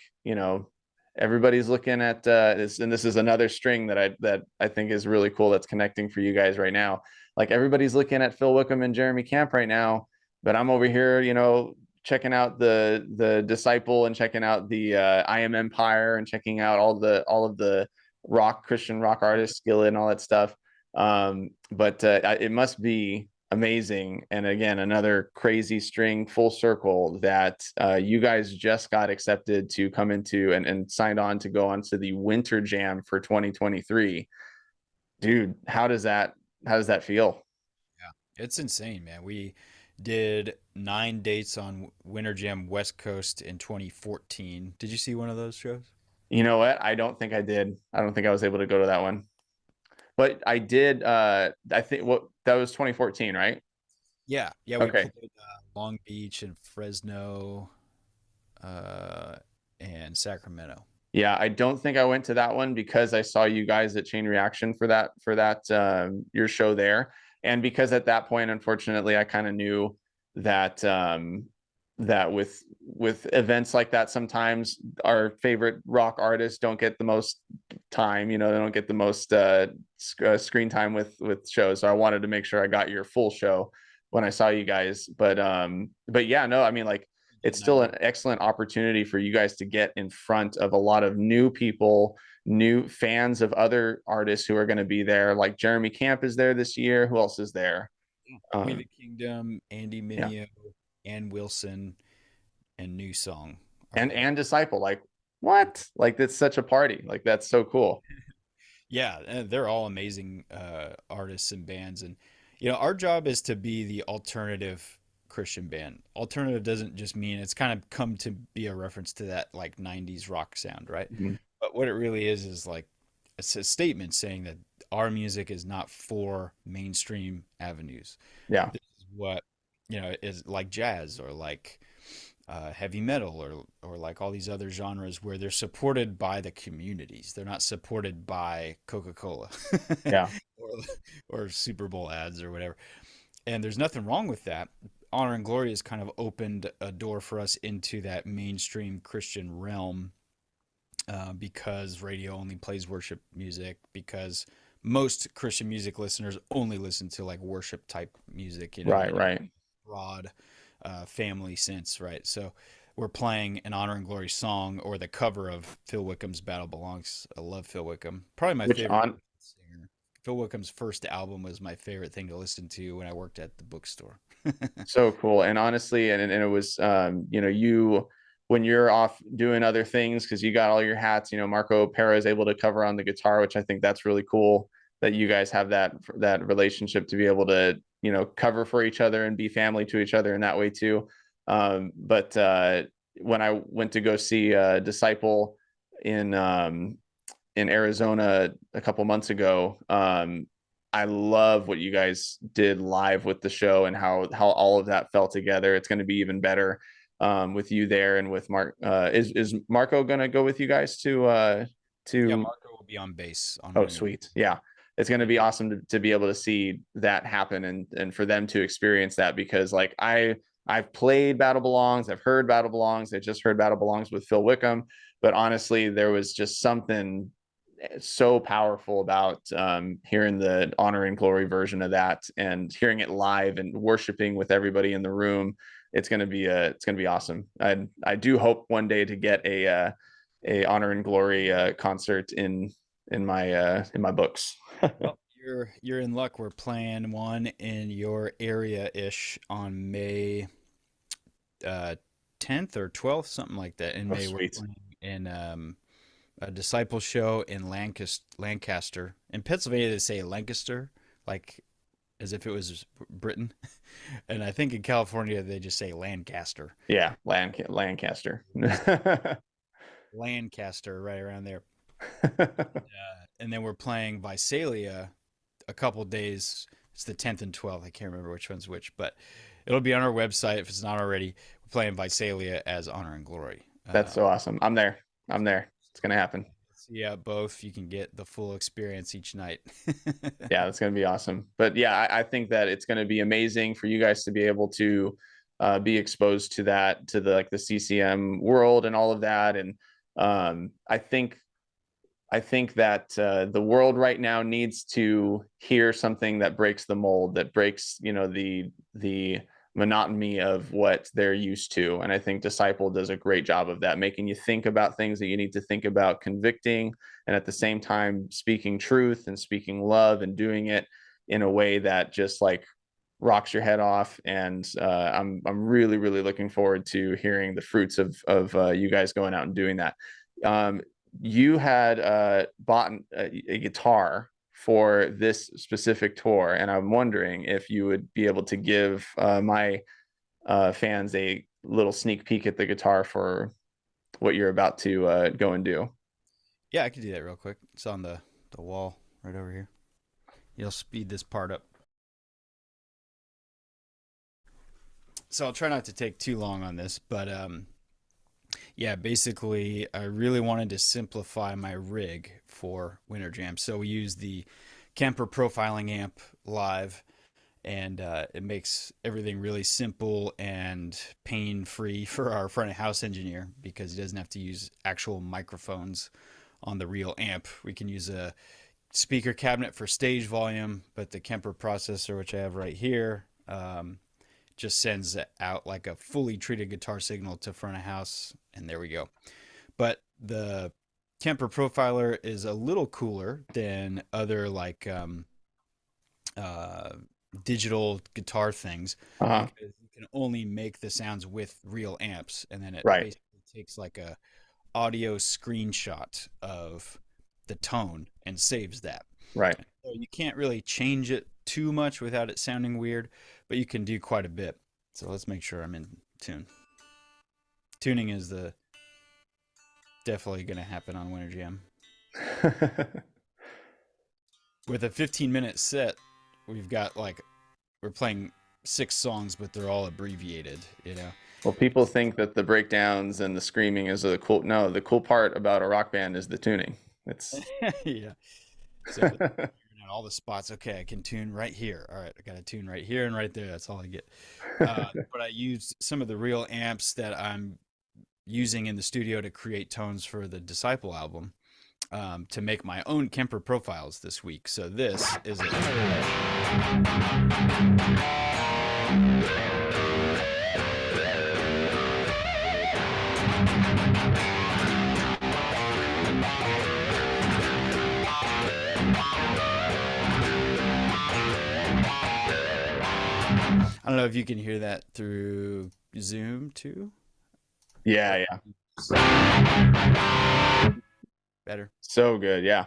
everybody's looking at this, and this is another string that I think is really cool that's connecting for you guys right now. Like everybody's looking at Phil Wickham and Jeremy Camp right now, but I'm over here, checking out the Disciple and checking out the I Am Empire and checking out all of the Christian rock artists, Skillet and all that stuff. But it must be amazing. And again, another crazy string full circle that you guys just got accepted to come into and signed on to go on to the Winter Jam for 2023. Dude, how does that feel?
Yeah, it's insane, man. We did 9 dates on Winter Jam West Coast in 2014. Did you see one of those shows?
You know what? I don't think I did. I don't think I was able to go to that one. But I did I think what that was 2014, right?
Yeah, yeah, we
Okay.
played Long Beach and Fresno uh, and Sacramento.
Yeah, I don't think I went to that one because I saw you guys at Chain Reaction for that your show there, and because at that point, unfortunately, I kind of knew that that with events like that, sometimes our favorite rock artists don't get the most time. They don't get the most screen time with shows. So I wanted to make sure I got your full show when I saw you guys. But yeah, no, I mean like
We did
it's still
9 dates.
an excellent opportunity for you guys to get in front of a lot of new people, new fans of other artists who are going to be there. Like Jeremy Camp is there this year. Who else is there?
Yeah. We
Um,
the Kingdom, Andy
yeah,
Mineo, Ann Wilson, and New Song are
and
there.
and Disciple. Like what? Like that's such a party. Like that's so cool.
Yeah, they're all amazing artists and bands, and our job is to be the alternative Christian band. Alternative doesn't just mean it's kind of come to be a reference to that like '90s rock sound, right?
Mhm.
But what it really is like it's a statement saying that our music is not for mainstream avenues.
Yeah,
This is what is like jazz or like heavy metal or like all these other genres where they're supported by the communities. They're not supported by Coca-Cola
yeah.
or, or Super Bowl ads or whatever. And there's nothing wrong with that. Honor and Glory has kind of opened a door for us into that mainstream Christian realm because radio only plays worship music, because most Christian music listeners only listen to like worship type music,
Right,
in
right.
broad family sense, right? So we're playing an Honor and Glory song or the cover of Phil Wickham's Battle Belongs. I love Phil Wickham. Probably my
Which
favorite
on
singer. Phil Wickham's first album was my favorite thing to listen to when I worked at the bookstore.
So cool. And honestly, and it was, you, when you're off doing other things, because you got all your hats, Marco Pera is able to cover on the guitar, which I think that's really cool that you guys have that relationship to be able to, cover for each other and be family to each other in that way too. But when I went to go see Disciple in, in Arizona a couple months ago, I love what you guys did live with the show and how all of that fell together. It's going to be even better with you there and with Mark. Is Marco going to go with you guys to?
Yeah,
to
Marco will be on bass on
Oh,
Winter.
sweet. Yeah. It's going to be awesome to be able to see that happen and for them to experience that because like I've played Battle Belongs, I've heard Battle Belongs, I just heard Battle Belongs with Phil Wickham, but honestly, there was just something so powerful about hearing the Honor and Glory version of that and hearing it live and worshiping with everybody in the room. It's going to be awesome. I do hope one day to get a Honor and Glory concert in my books.
Well, you're in luck. We're playing one in your area-ish on May 10th or 12th, something like that. In
Oh,
May, we're
sweet.
playing in a Disciple show in Lancaster. In Pennsylvania, they say Lancaster, like as if it was Britain. And I think in California, they just say Lancaster.
Yeah, Lancaster.
Lancaster, right around there. And then we're playing Visalia a couple days. It's the 10th and 12th. I can't remember which one's which, but it'll be on our website if it's not already. We're playing Visalia as Honor and Glory.
That's so awesome. I'm there. I'm there. It's gonna happen.
So yeah, both. You can get the full experience each night.
Yeah, that's gonna be awesome. But yeah, I think that it's gonna be amazing for you guys to be able to be exposed to that, to the like the CCM world and all of that. And I think that the world right now needs to hear something that breaks the mold, that breaks, you know, the monotony of what they're used to. And I think Disciple does a great job of that, making you think about things that you need to think about, convicting, and at the same time speaking truth and speaking love and doing it in a way that just like rocks your head off. And I'm really looking forward to hearing the fruits of you guys going out and doing that. Um, you had bought a guitar for this specific tour, and I'm wondering if you would be able to give my fans a little sneak peek at the guitar for what you're about to go and do.
Yeah, I can do that real quick. It's on the wall right over here. You'll speed this part up. So I'll try not to take too long on this, but yeah, basically, I really wanted to simplify my rig for Winter Jam. So we use the Kemper profiling amp live, and it makes everything really simple and pain-free for our front of house engineer because he doesn't have to use actual microphones on the real amp. We can use a speaker cabinet for stage volume, but the Kemper processor, which I have right here, just sends out like a fully treated guitar signal to front of house, and there we go. But the Kemper profiler is a little cooler than other like uh, digital guitar things
Uh-huh.
because you can only make the sounds with real amps, and then it
Right.
basically takes like a audio screenshot of the tone and saves that.
Right.
So you can't really change it too much without it sounding weird, but you can do quite a bit. So let's make sure I'm in tune. Tuning is the definitely going to happen on Winter Jam. With a 15-minute set, we've got like we're playing 6 songs, but they're all abbreviated, you know.
Well, people think that the breakdowns and the screaming is the cool. No, the cool part about a rock band is the tuning. It's
Yeah. So figuring out all the spots. Okay, I can tune right here. All right, I got to tune right here and right there. That's all I get. But I used some of the real amps that I'm using in the studio to create tones for the Disciple album to make my own Kemper profiles this week. So this is it. I don't know if you can hear that through Zoom too.
yeah, yeah.
Better.
So good. Yeah.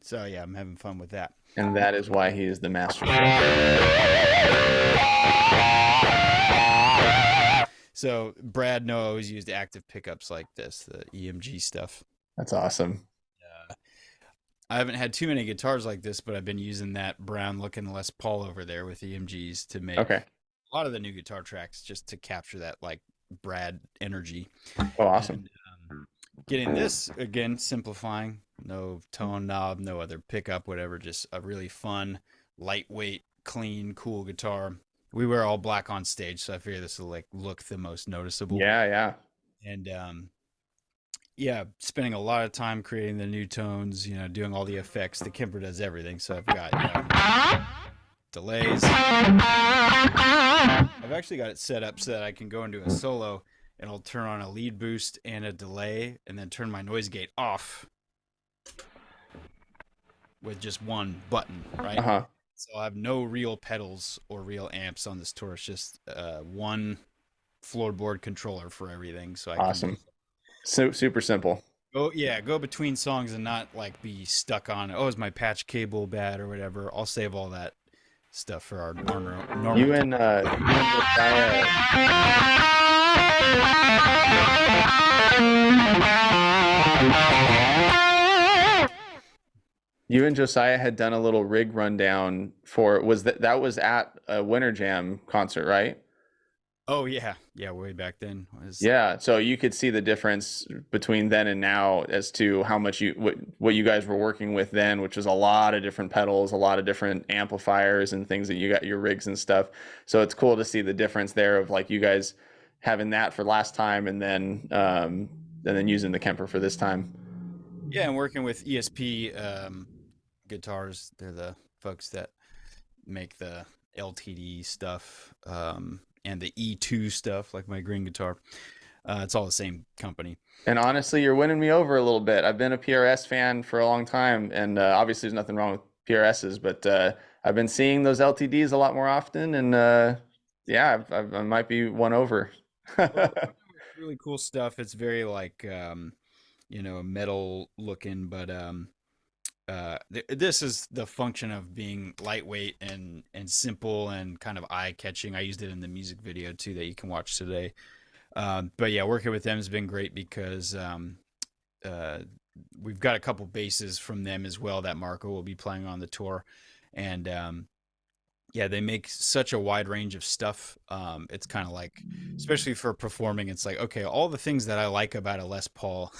So yeah, I'm having fun with that.
And that is why he is the master chef.
So Brad Noah always used active pickups like this, the EMG stuff.
That's awesome.
I haven't had too many guitars like this, but I've been using that brown looking Les Paul over there with EMGs to make
Okay.
a lot of the new guitar tracks just to capture that like Brad energy.
Oh, awesome.
And getting this again, simplifying, no tone knob, no other pickup, whatever, just a really fun, lightweight, clean, cool guitar. We wear all black on stage, so I figure this will like look the most noticeable.
Yeah, yeah.
And yeah, spending a lot of time creating the new tones, doing all the effects. The Kemper does everything. So I've got, delays. I've actually got it set up so that I can go into a solo and I'll turn on a lead boost and a delay and then turn my noise gate off with just one button, right?
Uh-huh.
So I have no real pedals or real amps on this tour. It's just one floorboard controller for everything. So I
Awesome. So super simple.
go between songs and not like be stuck on, oh, is my patch cable bad or whatever. I'll save all that stuff for our normal.
You and Josiah. You and Josiah had done a little rig rundown for that was at a Winter Jam concert, right?
Oh yeah, way back then was.
Yeah, so you could see the difference between then and now as to how much what you guys were working with then, which was a lot of different pedals, a lot of different amplifiers and things that you got your rigs and stuff. So it's cool to see the difference there of like you guys having that for last time and then using the Kemper for this time.
Yeah, and working with ESP guitars. They're the folks that make the LTD stuff. And the E2 stuff, like my green guitar. It's all the same company.
And honestly, you're winning me over a little bit. I've been a PRS fan for a long time, and obviously there's nothing wrong with PRSs, but I've been seeing those LTDs a lot more often, and yeah, I might be won over.
Well, really cool stuff. It's very like, metal looking, but this is the function of being lightweight and simple and kind of eye catching. I used it in the music video too that you can watch today. But yeah, working with them has been great because we've got a couple basses from them as well that Marco will be playing on the tour, and yeah, they make such a wide range of stuff. It's kind of like, especially for performing, it's like, okay, all the things that I like about a Les Paul,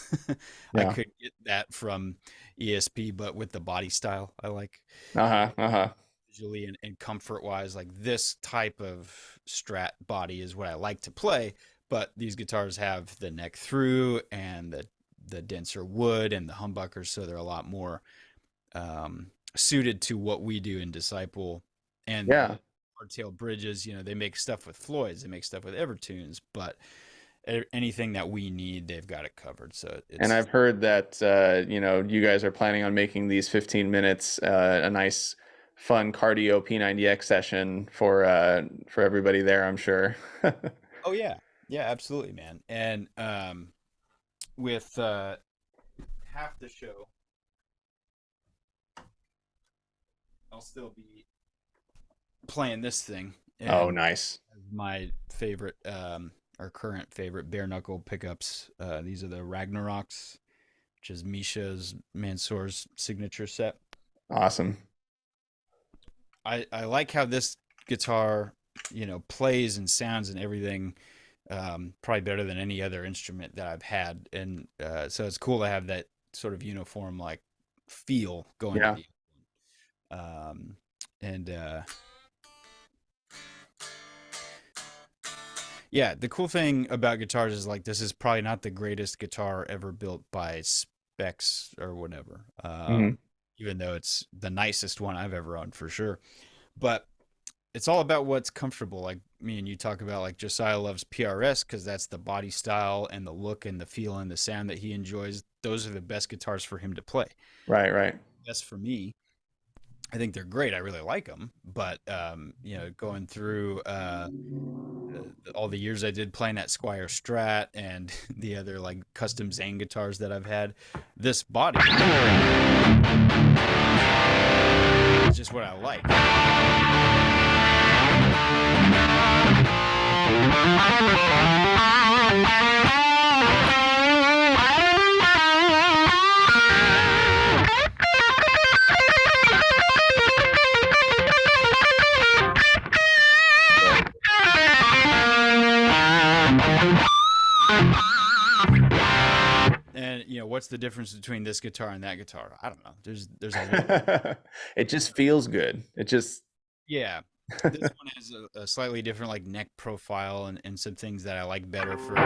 I could get that from ESP, but with the body style I like. Visually and comfort wise, like this type of Strat body is what I like to play, but these guitars have the neck through and the denser wood and the humbuckers, so they're a lot more suited to what we do in Disciple. And hardtail bridges, they make stuff with Floyds, they make stuff with Evertunes, but anything that we need, they've got it covered. So
and I've heard that you guys are planning on making these 15 minutes a nice fun cardio P90X session for everybody there, I'm sure.
Oh yeah, absolutely, man. And with half the show, I'll still be playing this thing.
Oh, nice.
My favorite, our current favorite bare knuckle pickups. These are the Ragnaroks, which is Misha's Mansour's signature set.
Awesome.
I like how this guitar, plays and sounds and everything, probably better than any other instrument that I've had. And so it's cool to have that sort of uniform like feel going.
Yeah.
Yeah, the cool thing about guitars is like this is probably not the greatest guitar ever built by specs or whatever, even though it's the nicest one I've ever owned for sure. But it's all about what's comfortable. Like me and you talk about, like Josiah loves PRS because that's the body style and the look and the feel and the sound that he enjoys. Those are the best guitars for him to play.
Right.
Best for me. I think they're great. I really like them, but going through all the years I did playing that Squire Strat and the other like custom Zane guitars that I've had, this body that's just what I like. And what's the difference between this guitar and that guitar? I don't know. There's a lot.
It just feels good. It just
Yeah. This one has a slightly different like neck profile and some things that I like better for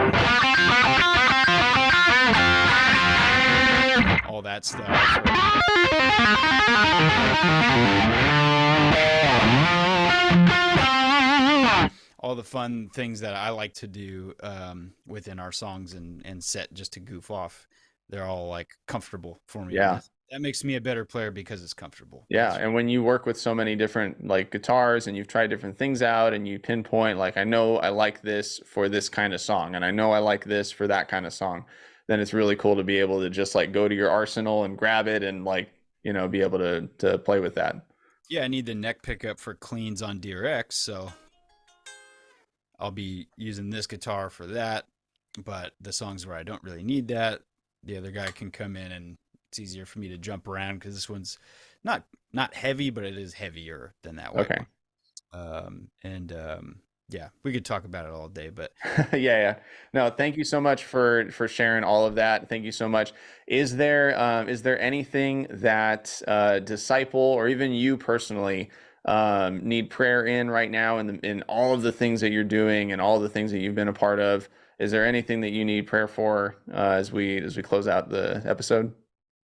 all that stuff. All the fun things that I like to do within our songs and set just to goof off. They're all like comfortable for me. And
yeah.
that makes me a better player because it's comfortable.
Yeah, and when you work with so many different like guitars and you've tried different things out and you pinpoint like I know I like this for this kind of song and I know I like this for that kind of song, then it's really cool to be able to just like go to your arsenal and grab it and like, be able to play with that.
Yeah, I need the neck pickup for cleans on Dear X, so I'll be using this guitar for that. But the songs where I don't really need that, the other guy can come in and it's easier for me to jump around because this one's not heavy, but it is heavier than that white
Okay.
one. Yeah, we could talk about it all day, but
Yeah, yeah. No, thank you so much for sharing all of that. Thank you so much. Is there anything that Disciple or even you personally need prayer in right now in all of the things that you're doing and all the things that you've been a part of? Is there anything that you need prayer for as we close out the episode?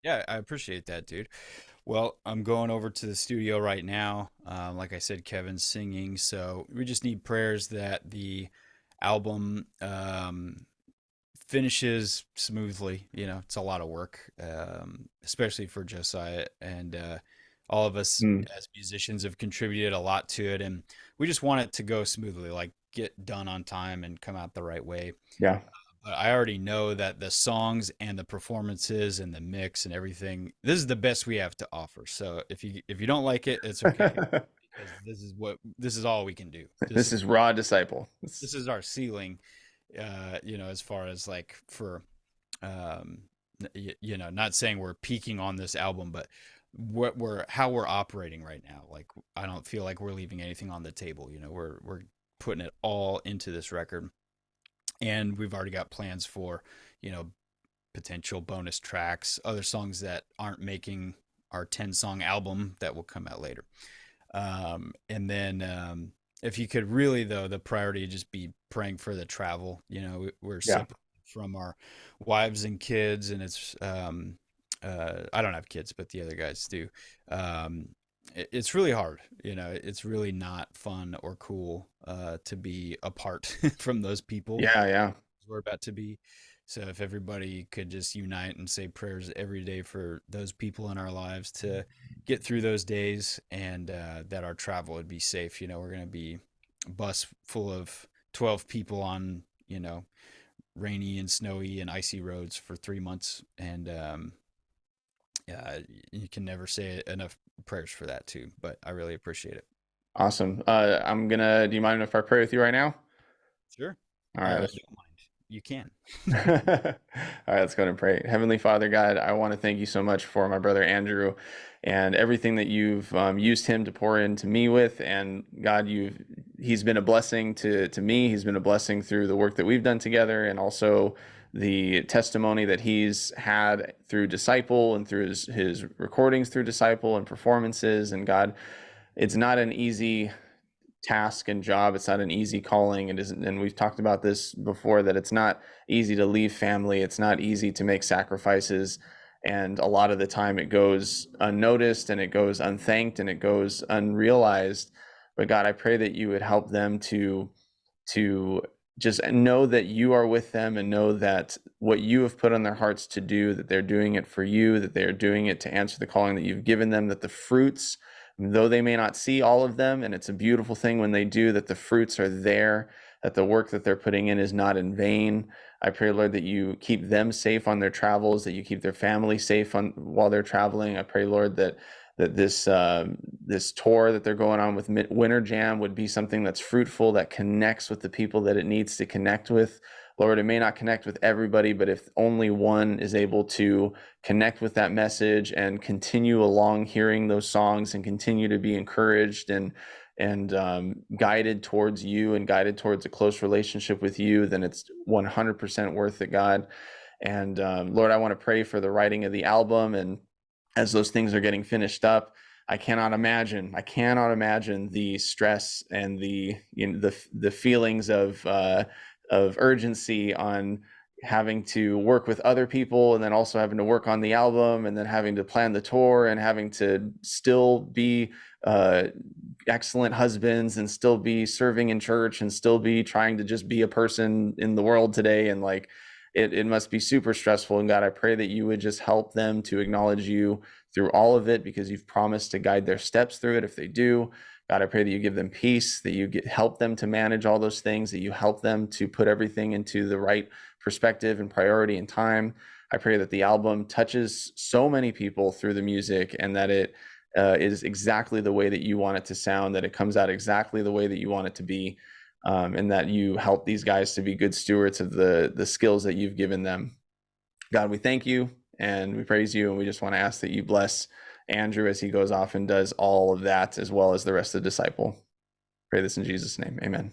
yeah, I appreciate that, dude. Well, I'm going over to the studio right now. Like I said, Kevin's singing, so we just need prayers that the album finishes smoothly. It's a lot of work, especially for Josiah and all of us
Mm,
as musicians have contributed a lot to it, and we just want it to go smoothly, like get done on time and come out the right way.
yeah.
But I already know that the songs and the performances and the mix and everything, this is the best we have to offer. So if you don't like it, it's okay because this is all we can do. This
This
is
is raw Disciple.
this is our ceiling, as far as like for um not saying we're peaking on this album, but how we're operating right now. Like I don't feel like we're leaving anything on the table. We're putting it all into this record, and we've already got plans for you know potential bonus tracks, other songs that aren't making our 10-song album that will come out later. And then if you could really, though, the priority would just be praying for the travel. We're
Yeah.
separated from our wives and kids, and it's I don't have kids, but the other guys do. It's really hard. It's really not fun or cool to be apart from those people
Yeah, yeah.
we're about to be. So if everybody could just unite and say prayers every day for those people in our lives to get through those days, and that our travel would be safe. We're going to be a bus full of 12 people on, rainy and snowy and icy roads for 3 months. And yeah, you can never say enough prayers for that too, but I really appreciate it.
Awesome. Do you mind if I pray with you right now?
Sure.
All
I
right.
don't mind. You can.
All right, let's go ahead and pray. Heavenly Father, God, I want to thank you so much for my brother Andrew and everything that you've used him to pour into me with. And God, he's been a blessing to me. He's been a blessing through the work that we've done together, and also the testimony that he's had through Disciple and through his recordings through Disciple and performances. And God, it's not an easy task and job. It's not an easy calling. It isn't, and we've talked about this before, that it's not easy to leave family. It's not easy to make sacrifices. And a lot of the time it goes unnoticed and it goes unthanked and it goes unrealized. But God, I pray that you would help them to just know that you are with them and know that what you have put on their hearts to do, that they're doing it for you, that they're doing it to answer the calling that you've given them, that the fruits, though they may not see all of them, and it's a beautiful thing when they do, that the fruits are there, that the work that they're putting in is not in vain. I pray, Lord, that you keep them safe on their travels, that you keep their family safe while they're traveling. I pray, Lord, that that this tour that they're going on with Winter Jam would be something that's fruitful, that connects with the people that it needs to connect with. Lord, it may not connect with everybody, but if only one is able to connect with that message and continue along hearing those songs and continue to be encouraged and guided towards you and guided towards a close relationship with you, then it's 100% worth it, God. And Lord, I want to pray for the writing of the album, and as those things are getting finished up, I cannot imagine the stress and the feelings of urgency on having to work with other people, and then also having to work on the album, and then having to plan the tour, and having to still be uh, excellent husbands, and still be serving in church, and still be trying to just be a person in the world today. And like, it must be super stressful. And God, I pray that you would just help them to acknowledge you through all of it, because you've promised to guide their steps through it if they do. God, I pray that you give them peace, that you help them to manage all those things, that you help them to put everything into the right perspective and priority and time. I pray that the album touches so many people through the music, and that it is exactly the way that you want it to sound, that it comes out exactly the way that you want it to be, and that you help these guys to be good stewards of the skills that you've given them. God, we thank you and we praise you, and we just want to ask that you bless Andrew as he goes off and does all of that, as well as the rest of the Disciple. Pray this in Jesus' name. Amen.